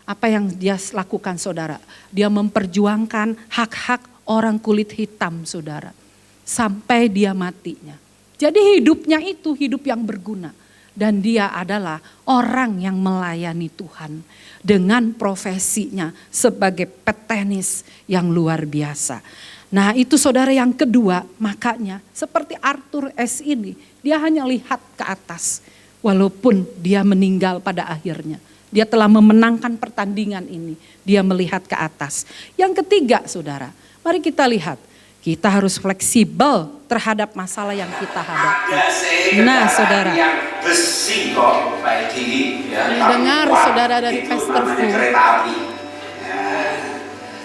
apa yang dia lakukan saudara? Dia memperjuangkan hak-hak orang kulit hitam saudara. Sampai dia matinya. Jadi hidupnya itu hidup yang berguna. Dan dia adalah orang yang melayani Tuhan. Dengan profesinya sebagai petenis yang luar biasa. Nah itu saudara yang kedua, makanya seperti Arthur S. ini, dia hanya lihat ke atas. Walaupun dia meninggal pada akhirnya. Dia telah memenangkan pertandingan ini. Dia melihat ke atas. Yang ketiga saudara, mari kita lihat. Kita harus fleksibel terhadap masalah yang kita hadapi. Nah saudara. Yang besi kok Pak Edi. Ya, dengar saudara dari Pastor Fu. Kereta api. Ya,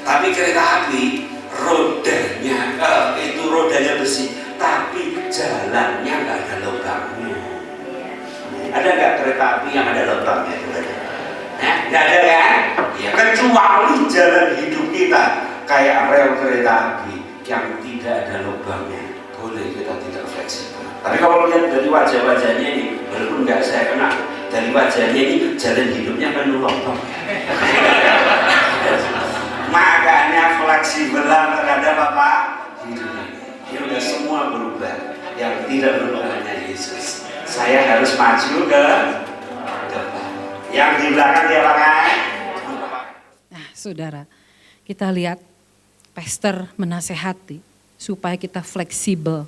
tapi kereta api rodanya, itu rodanya besi. Tapi jalannya nggak ada lubangnya. Ada nggak kereta api yang ada lubangnya? Nggak ada kan? Ya, kecuali jalan hidup kita kayak rel kereta api yang tidak ada lubangnya. Boleh kita tidak fleksibel. Tapi kalau lihat dari wajah-wajahnya ini, walaupun nggak saya kenal, dari wajahnya ini jalan hidupnya penuh lubang. Makanya fleksibelan terhadap apa? Hidupnya. Ini udah semua berubah. Yang tidak berubah hanya Yesus. Saya harus maju ke depan. Yang di belakang dia pakai. Nah saudara, kita lihat pastor menasehati supaya kita fleksibel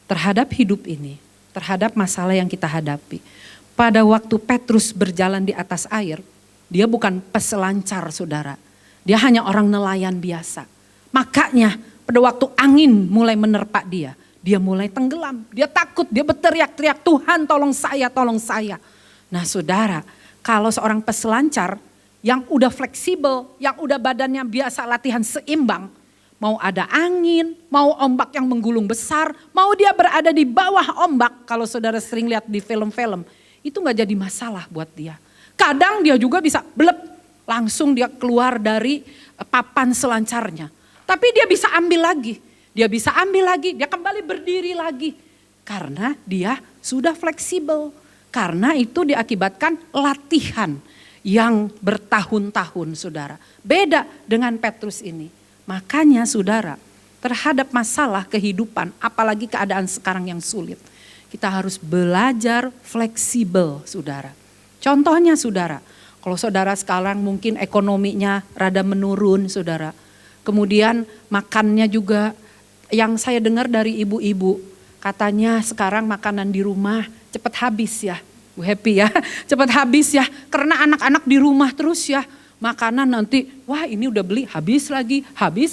terhadap hidup ini, terhadap masalah yang kita hadapi. Pada waktu Petrus berjalan di atas air, dia bukan peselancar saudara, dia hanya orang nelayan biasa. Makanya pada waktu angin mulai menerpa dia mulai tenggelam, dia takut, dia berteriak-teriak, Tuhan tolong saya, tolong saya. Nah saudara, kalau seorang peselancar yang udah fleksibel, yang udah badannya biasa latihan seimbang, mau ada angin, mau ombak yang menggulung besar, mau dia berada di bawah ombak, kalau saudara sering lihat di film-film, itu gak jadi masalah buat dia. Kadang dia juga bisa blep, langsung dia keluar dari papan selancarnya. Tapi dia bisa ambil lagi, dia kembali berdiri lagi. Karena dia sudah fleksibel, karena itu diakibatkan latihan yang bertahun-tahun saudara. Beda dengan Petrus ini. Makanya saudara, terhadap masalah kehidupan, apalagi keadaan sekarang yang sulit, kita harus belajar fleksibel saudara. Contohnya saudara, kalau saudara sekarang mungkin ekonominya rada menurun saudara. Kemudian makannya juga, yang saya dengar dari ibu-ibu, katanya sekarang makanan di rumah cepat habis ya. Bu Happy ya, cepat habis ya, karena anak-anak di rumah terus ya. Makanan nanti, wah ini udah beli habis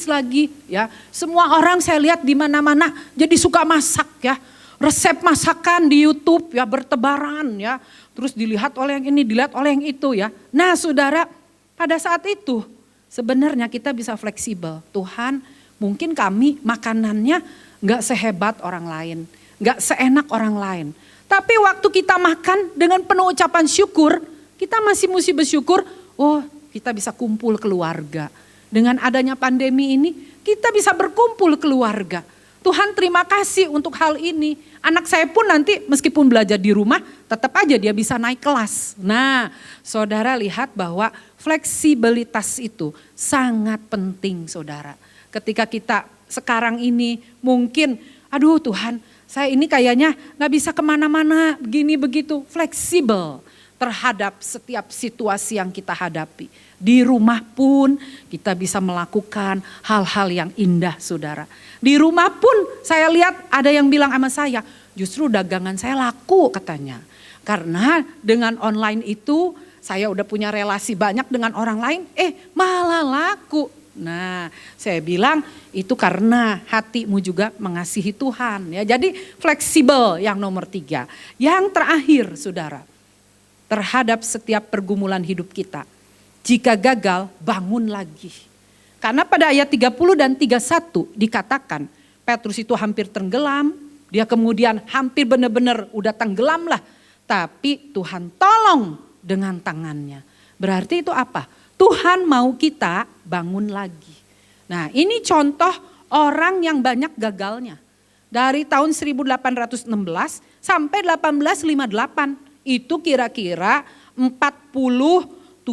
lagi ya. Semua orang saya lihat di mana-mana jadi suka masak ya. Resep masakan di YouTube ya bertebaran ya. Terus dilihat oleh yang ini, dilihat oleh yang itu ya. Nah saudara, pada saat itu sebenarnya kita bisa fleksibel. Tuhan, mungkin kami makanannya gak sehebat orang lain, gak seenak orang lain. Tapi waktu kita makan dengan penuh ucapan syukur, kita masih mesti bersyukur, oh kita bisa kumpul keluarga. Dengan adanya pandemi ini, kita bisa berkumpul keluarga. Tuhan terima kasih untuk hal ini. Anak saya pun nanti meskipun belajar di rumah, tetap aja dia bisa naik kelas. Nah, saudara lihat bahwa fleksibilitas itu sangat penting saudara. Ketika kita sekarang ini mungkin, aduh Tuhan, saya ini kayaknya gak bisa kemana-mana, begini begitu. Fleksibel terhadap setiap situasi yang kita hadapi. Di rumah pun kita bisa melakukan hal-hal yang indah saudara. Di rumah pun saya lihat ada yang bilang sama saya, justru dagangan saya laku katanya. Karena dengan online itu saya udah punya relasi banyak dengan orang lain, malah laku. Nah saya bilang itu karena hatimu juga mengasihi Tuhan ya. Jadi fleksibel yang nomor 3. Yang terakhir saudara, terhadap setiap pergumulan hidup kita. Jika gagal, bangun lagi. Karena pada ayat 30 dan 31 dikatakan Petrus itu hampir tenggelam. Dia kemudian hampir benar-benar udah tenggelam lah. Tapi Tuhan tolong dengan tangannya. Berarti itu apa? Tuhan mau kita bangun lagi. Nah ini contoh orang yang banyak gagalnya. Dari tahun 1816 sampai 1858. Itu kira-kira 42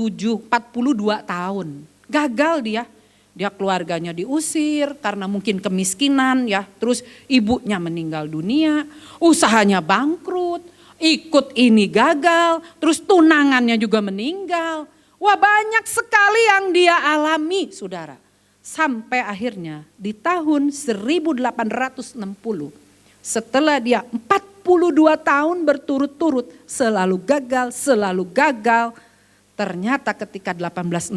tahun. Gagal dia. Dia keluarganya diusir karena mungkin kemiskinan ya. Terus ibunya meninggal dunia. Usahanya bangkrut. Ikut ini gagal. Terus tunangannya juga meninggal. Wah banyak sekali yang dia alami saudara. Sampai akhirnya di tahun 1860. Setelah dia 42 tahun berturut-turut selalu gagal. Ternyata ketika 1860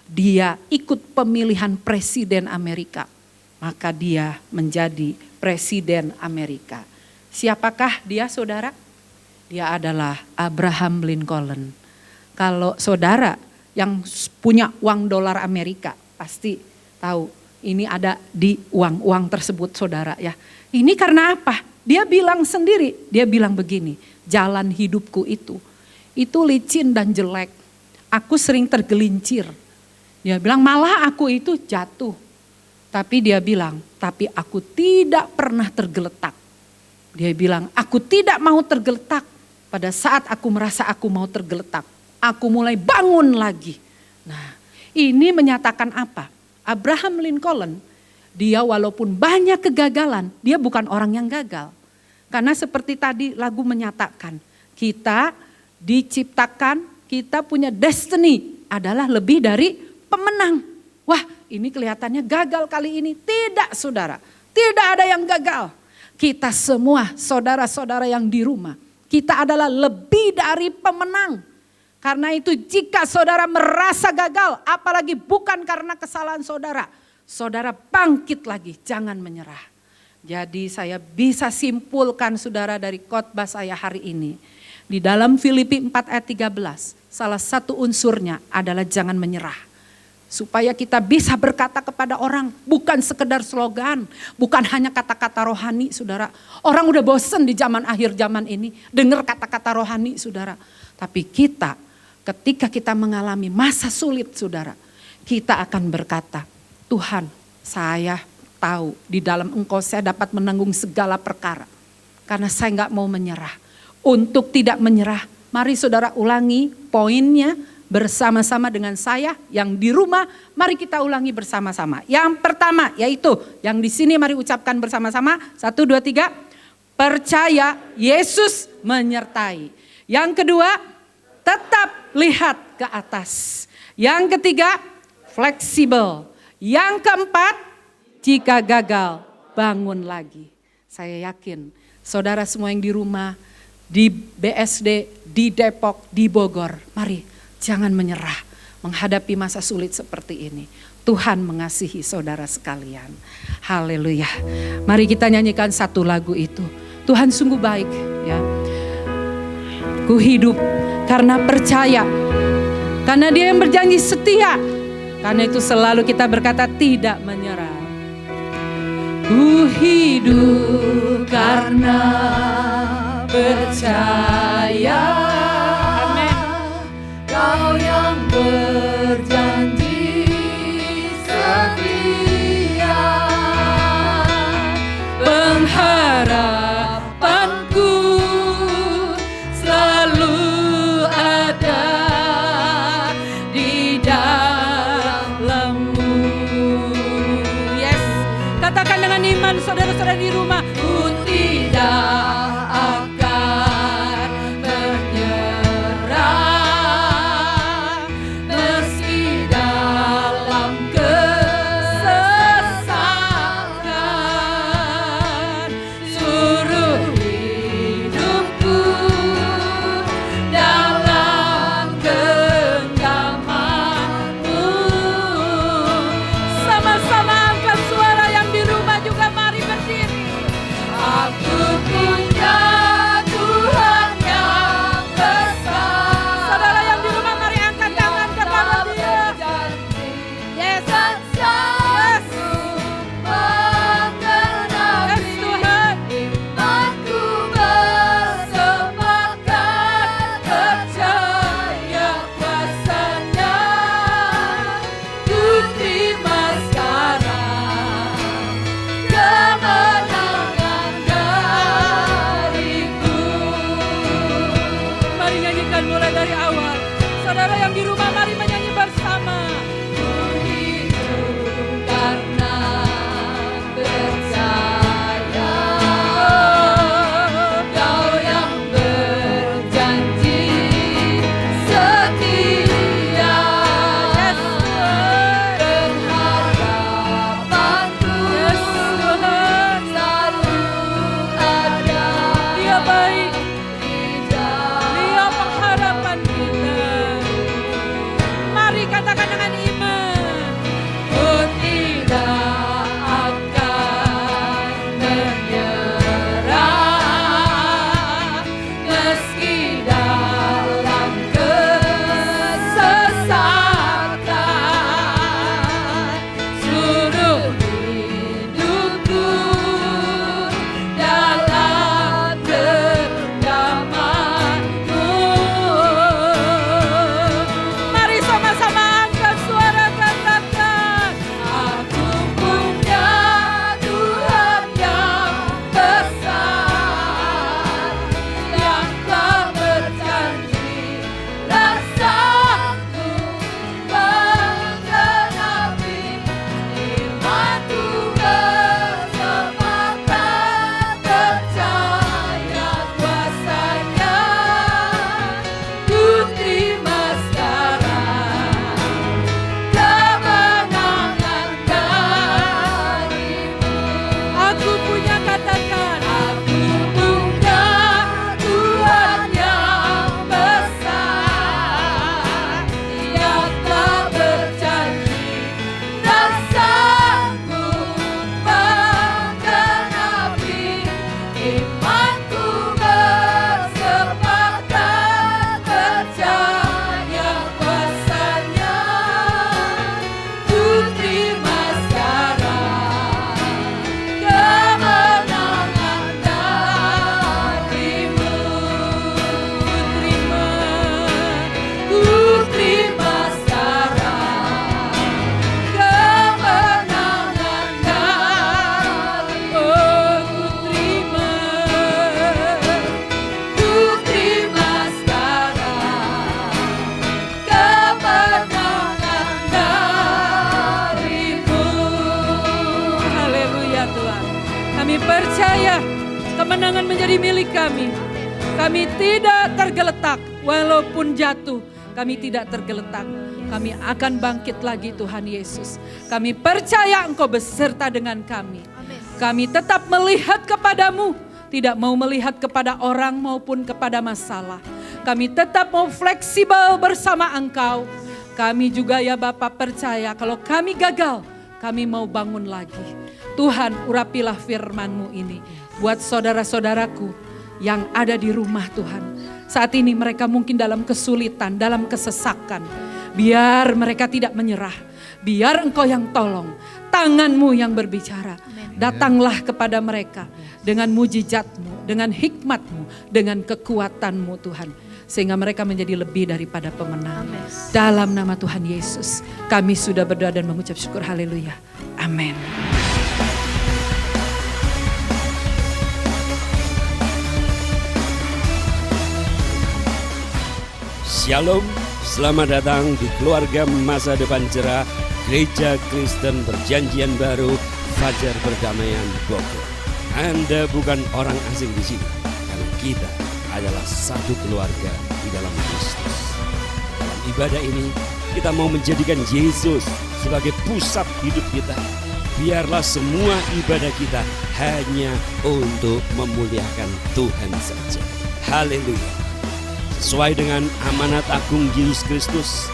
dia ikut pemilihan presiden Amerika. Maka dia menjadi presiden Amerika. Siapakah dia saudara? Dia adalah Abraham Lincoln. Kalau saudara yang punya uang dolar Amerika pasti tahu ini ada di uang-uang tersebut saudara ya. Ini karena apa? Dia bilang sendiri, dia bilang begini, jalan hidupku itu licin dan jelek. Aku sering tergelincir. Dia bilang malah aku itu jatuh. Tapi dia bilang, tapi aku tidak pernah tergeletak. Dia bilang, aku tidak mau tergeletak. Pada saat aku merasa aku mau tergeletak, aku mulai bangun lagi. Nah ini menyatakan apa? Abraham Lincoln, dia walaupun banyak kegagalan, dia bukan orang yang gagal. Karena seperti tadi lagu menyatakan, kita diciptakan, kita punya destiny adalah lebih dari pemenang. Wah ini kelihatannya gagal kali ini. Tidak saudara, tidak ada yang gagal. Kita semua saudara-saudara yang di rumah, kita adalah lebih dari pemenang. Karena itu jika saudara merasa gagal, apalagi bukan karena kesalahan saudara, saudara bangkit lagi, jangan menyerah. Jadi saya bisa simpulkan saudara dari khotbah saya hari ini. Di dalam Filipi 4 ayat 13, salah satu unsurnya adalah jangan menyerah. Supaya kita bisa berkata kepada orang, bukan sekedar slogan, bukan hanya kata-kata rohani saudara. Orang udah bosen di zaman akhir zaman ini, dengar kata-kata rohani saudara. Tapi kita, ketika kita mengalami masa sulit saudara, kita akan berkata, Tuhan saya tahu di dalam Engkau saya dapat menanggung segala perkara. Karena saya gak mau menyerah. Untuk tidak menyerah, mari saudara ulangi poinnya bersama-sama dengan saya yang di rumah. Mari kita ulangi bersama-sama. Yang pertama yaitu yang di sini mari ucapkan bersama-sama. 1, 2, 3. Percaya Yesus menyertai. Yang kedua, tetap lihat ke atas. Yang ketiga, fleksibel. Yang keempat, jika gagal, bangun lagi. Saya yakin saudara semua yang di rumah, di BSD, di Depok, di Bogor, mari jangan menyerah. menghadapi masa sulit seperti ini. Tuhan mengasihi saudara sekalian. Haleluya. Mari kita nyanyikan satu lagu itu. Tuhan sungguh baik ya. Ku hidup karena percaya. Karena Dia yang berjanji setia. Karena itu selalu kita berkata tidak menyerah. Ku hidup karena percaya. Amin. Kau yang berjanji setia. Pengharapanku selalu ada di dalam-Mu. Yes, katakan dengan iman saudara-saudara di rumah. Ku tidak akan menyerah meski dalam kesesakan. Suruh hidupku dalam genggaman-Mu. Sama-sama angkat suara yang di rumah juga, mari berdiri. Aku punya Tuhan yang besar. Saudara yang di rumah, mari angkat tangan kepada Dia. Yes, yes, yes Tuhan. Imanku bersepakat percaya kuasa-Nya. Ku terima sekarang kemenangan dariku. Mari nyanyikan mulai dari awal. Saudara yang di rumah, mari menyanyi bersama. Ku hidup karena percaya. Kau yang berjanji setia. Yes, pengharapanku selalu ada. Dia baik, Dia pengharapan kita. Mari katakan dengan iman. Ku tidak akan menyerah meski dalam kesesakan. Suruh hidupku dalam genggaman-Mu. Mari sama-sama angkat suara, katakan. Aku punya Tuhan yang besar, yang telah berjanji rasaku menggenapi. Imanku bersepakat percaya kuasa-Nya. Ku terima sekarang kemenangan darimu. Aku punya, katakan. Aku punya Tuhan yang besar, yang telah berjanji rasaku menggenapi. Imanku bersepakat percaya kuasa-Nya. Ku terima sekarang kemenangan darimu. Ku terima sekarang kemenangan darimu. Ku terima sekarang kemenangan darimu. Haleluya Tuhan. Kami percaya kemenangan menjadi milik kami. Kami tidak tergeletak walaupun jatuh. Kami tidak tergeletak. Kami akan bangkit lagi Tuhan Yesus. Kami percaya Engkau beserta dengan kami. Kami tetap melihat kepadamu. Tidak mau melihat kepada orang maupun kepada masalah. Kami tetap mau fleksibel bersama Engkau. Kami juga ya Bapak percaya kalau kami gagal, kami mau bangun lagi. Tuhan, urapilah firman-Mu ini buat saudara-saudaraku yang ada di rumah Tuhan. Saat ini mereka mungkin dalam kesulitan, dalam kesesakan. Biar mereka tidak menyerah, biar Engkau yang tolong, tangan-Mu yang berbicara. Datanglah kepada mereka dengan mujizat-Mu, dengan hikmat-Mu, dengan kekuatan-Mu Tuhan. Sehingga mereka menjadi lebih daripada pemenang. Dalam nama Tuhan Yesus, kami sudah berdoa dan mengucap syukur. Haleluya. Amin. Shalom, selamat datang di keluarga masa depan cerah Gereja Kristen Perjanjian Baru Fajar Perdamaian Bogor. Anda bukan orang asing di sini, karena kita adalah satu keluarga di dalam Kristus. Dalam ibadah ini, kita mau menjadikan Yesus sebagai pusat hidup kita. Biarlah semua ibadah kita hanya untuk memuliakan Tuhan saja. Haleluya. Sesuai dengan amanat agung Yesus Kristus,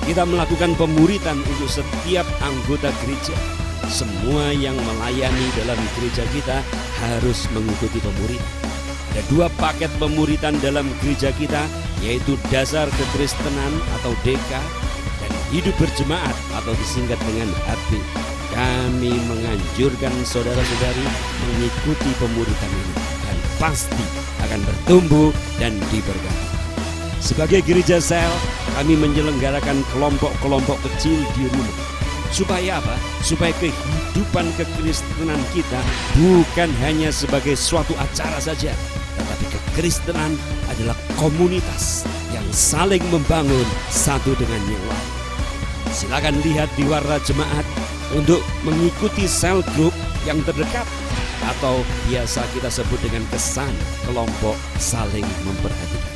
kita melakukan pemuritan untuk setiap anggota gereja. Semua yang melayani dalam gereja kita harus mengikuti pemuritan. Ada 2 paket pemuritan dalam gereja kita, yaitu dasar kekristenan atau DK dan hidup berjemaat atau disingkat dengan HB. Kami menganjurkan saudara-saudari mengikuti pemuritan ini dan pasti akan bertumbuh dan diberkati. Sebagai gereja sel, kami menyelenggarakan kelompok-kelompok kecil di rumah. Supaya apa? Supaya kehidupan kekristenan kita bukan hanya sebagai suatu acara saja, tetapi kekristenan adalah komunitas yang saling membangun satu dengan yang lain. Silakan lihat di warna jemaat untuk mengikuti sel group yang terdekat, atau biasa kita sebut dengan kesan kelompok saling memperhatikan.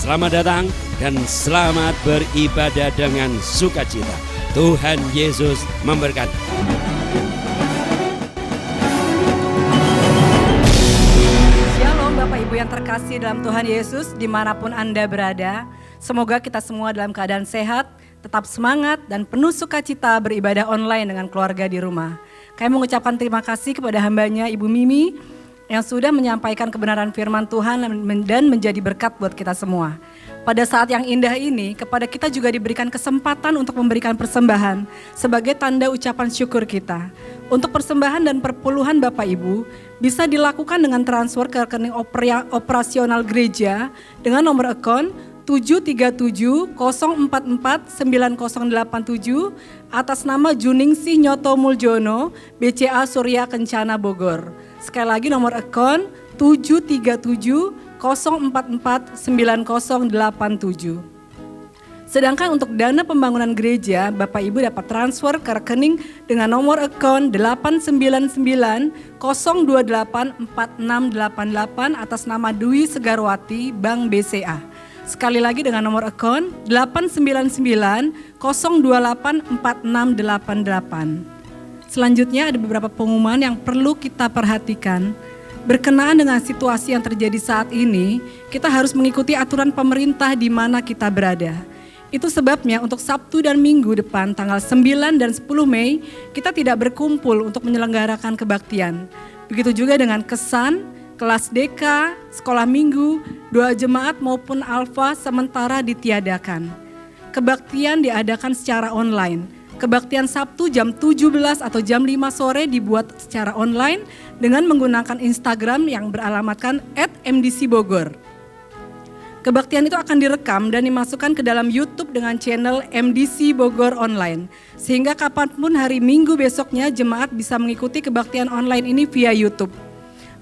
Selamat datang dan selamat beribadah dengan sukacita. Tuhan Yesus memberkati. Shalom Bapak Ibu yang terkasih dalam Tuhan Yesus dimanapun Anda berada. Semoga kita semua dalam keadaan sehat, tetap semangat dan penuh sukacita beribadah online dengan keluarga di rumah. Kami mengucapkan terima kasih kepada hambanya Ibu Mimi yang sudah menyampaikan kebenaran firman Tuhan dan menjadi berkat buat kita semua. Pada saat yang indah ini, kepada kita juga diberikan kesempatan untuk memberikan persembahan sebagai tanda ucapan syukur kita. Untuk persembahan dan perpuluhan Bapak Ibu bisa dilakukan dengan transfer ke rekening operasional gereja dengan nomor akun 737044987 atas nama Juningsih Nyoto Muljono, BCA Surya Kencana Bogor. Sekali lagi nomor akun 737044987. Sedangkan untuk dana pembangunan gereja, Bapak Ibu dapat transfer ke rekening dengan nomor akun 89902846688 atas nama Dwi Segarwati, Bank BCA. Sekali lagi dengan nomor akun 89902846688. Selanjutnya ada beberapa pengumuman yang perlu kita perhatikan. Berkenaan dengan situasi yang terjadi saat ini, kita harus mengikuti aturan pemerintah di mana kita berada. Itu sebabnya untuk Sabtu dan Minggu depan tanggal 9 dan 10 Mei, kita tidak berkumpul untuk menyelenggarakan kebaktian. Begitu juga dengan kesan, kelas DK, sekolah minggu, doa jemaat maupun alfa sementara ditiadakan. Kebaktian diadakan secara online. Kebaktian Sabtu jam 17 atau jam 5 sore dibuat secara online dengan menggunakan Instagram yang beralamatkan @mdcbogor. Kebaktian itu akan direkam dan dimasukkan ke dalam YouTube dengan channel MDC Bogor Online. Sehingga kapanpun hari Minggu besoknya jemaat bisa mengikuti kebaktian online ini via YouTube.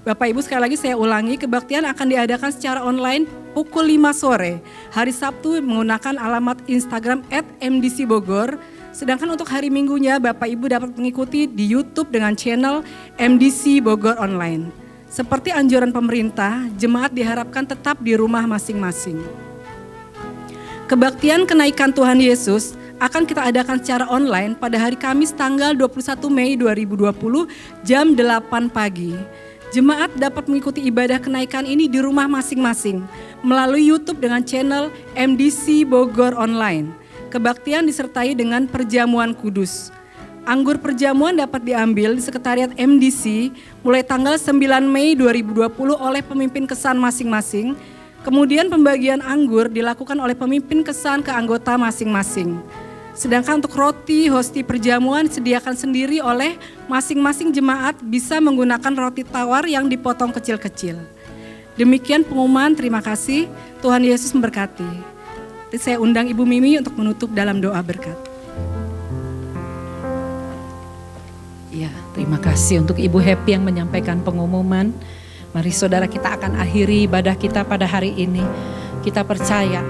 Bapak Ibu sekali lagi saya ulangi, kebaktian akan diadakan secara online pukul 5 sore. Hari Sabtu menggunakan alamat Instagram @mdcbogor. Sedangkan untuk hari Minggunya Bapak Ibu dapat mengikuti di YouTube dengan channel MDC Bogor Online. Seperti anjuran pemerintah, jemaat diharapkan tetap di rumah masing-masing. Kebaktian kenaikan Tuhan Yesus akan kita adakan secara online pada hari Kamis tanggal 21 Mei 2020 jam 8 pagi. Jemaat dapat mengikuti ibadah kenaikan ini di rumah masing-masing melalui YouTube dengan channel MDC Bogor Online. Kebaktian disertai dengan perjamuan kudus. Anggur perjamuan dapat diambil di sekretariat MDC mulai tanggal 9 Mei 2020 oleh pemimpin kesan masing-masing. Kemudian pembagian anggur dilakukan oleh pemimpin kesan ke anggota masing-masing. Sedangkan untuk roti hosti perjamuan disediakan sendiri oleh masing-masing jemaat, bisa menggunakan roti tawar yang dipotong kecil-kecil. Demikian pengumuman, terima kasih. Tuhan Yesus memberkati. Saya undang Ibu Mimi untuk menutup dalam doa berkat. Ya, terima kasih untuk Ibu Happy yang menyampaikan pengumuman. Mari saudara, kita akan akhiri ibadah kita pada hari ini. Kita percaya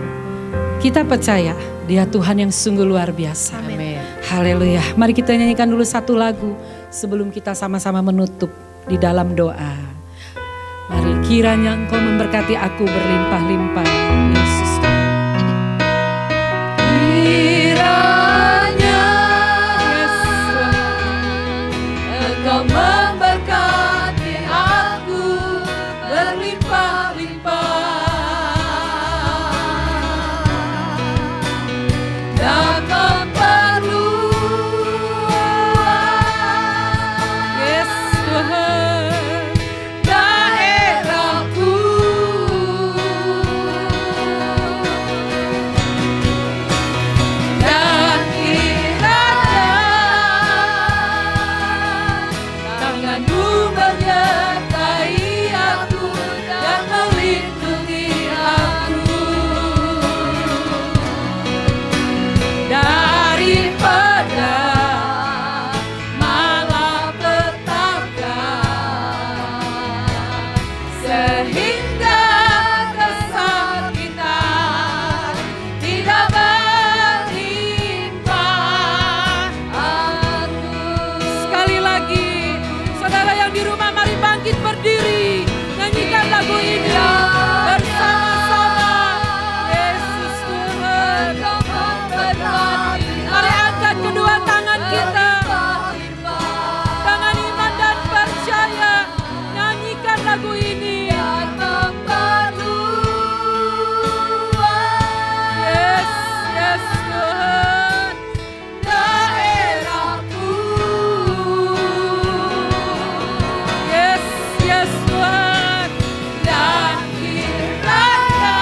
Dia Tuhan yang sungguh luar biasa. Amin. Haleluya. Mari kita nyanyikan dulu satu lagu sebelum kita sama-sama menutup di dalam doa. Mari, kiranya Engkau memberkati aku berlimpah-limpah, Yesus. Kiranya Engkau memberkati aku berlimpah-limpah dan memperluas, Yes, Tuhan. daerahku. Dan kiranya tanganmu menyertai aku dan melindungi aku daripada malapetaka, sehingga kesakitan tidak menimpa aku. Sekali lagi, saudara yang di rumah, mari bangkit berdiri, nyanyikan lagu ini bersama-sama. Yesus Tuhan, mari angkat kedua tangan kita, tangan iman dan percaya, nyanyikan lagu ini. Yes, yes Tuhan, Daerahku, yes, yes Tuhan. dan kiranya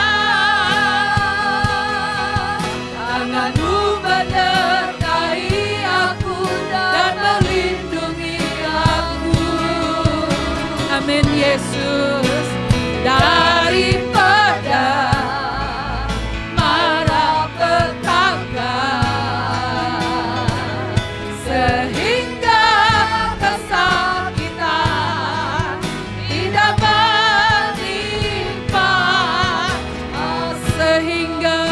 tanganmu menyertai aku dan melindungi aku. Amin Yesus. Daripada malapetaka, sehingga kesakitan tidak menimpa, Sehingga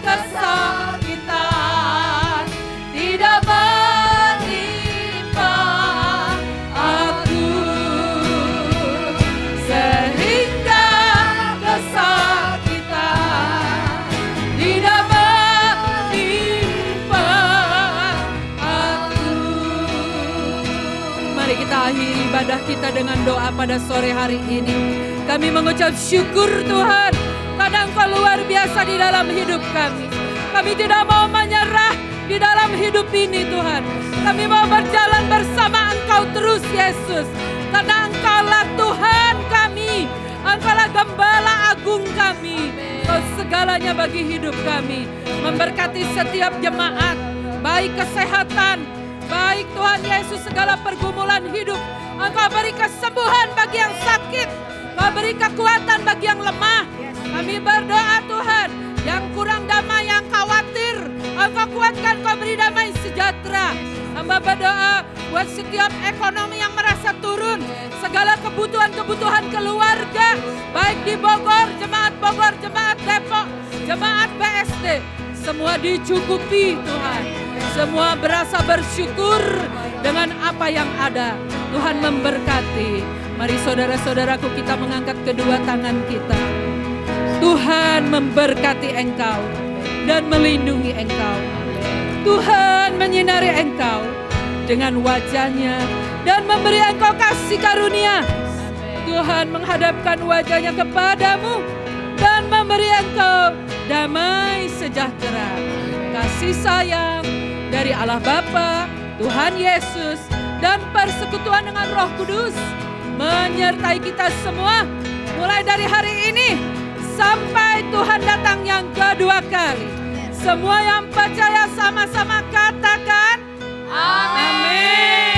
kesakitan tidak menimpa aku, sehingga kesakitan tidak menimpa aku. mari kita akhiri ibadah kita dengan doa pada sore hari ini. Kami mengucap syukur Tuhan, karena Engkau luar biasa di dalam hidup kami. Kami tidak mau menyerah di dalam hidup ini Tuhan. Kami mau berjalan bersama Engkau terus Yesus. Karena Engkaulah Tuhan kami, Engkaulah Gembala Agung kami. Engkau segalanya bagi hidup kami. Memberkati setiap jemaat, baik kesehatan, baik Tuhan Yesus segala pergumulan hidup. Engkau beri kesembuhan bagi yang sakit, Engkau beri kekuatan bagi yang lemah. Kami berdoa Tuhan, yang kurang damai, yang khawatir, Engkau kuatkan, Engkau beri damai sejahtera. Hamba berdoa buat setiap ekonomi yang merasa turun, segala kebutuhan-kebutuhan keluarga, baik di Bogor, jemaat Depok, jemaat BSD, semua dicukupi Tuhan. Semua berasa bersyukur dengan apa yang ada. Tuhan memberkati. Mari saudara-saudaraku, kita mengangkat kedua tangan kita. Tuhan memberkati engkau dan melindungi engkau. Tuhan menyinari engkau dengan wajahnya dan memberi engkau kasih karunia. Tuhan menghadapkan wajahnya kepadamu dan memberi engkau damai sejahtera, kasih sayang dari Allah Bapa, Tuhan Yesus, dan persekutuan dengan Roh Kudus menyertai kita semua mulai dari hari ini sampai Tuhan datang yang kedua kali. Semua yang percaya sama-sama katakan amin.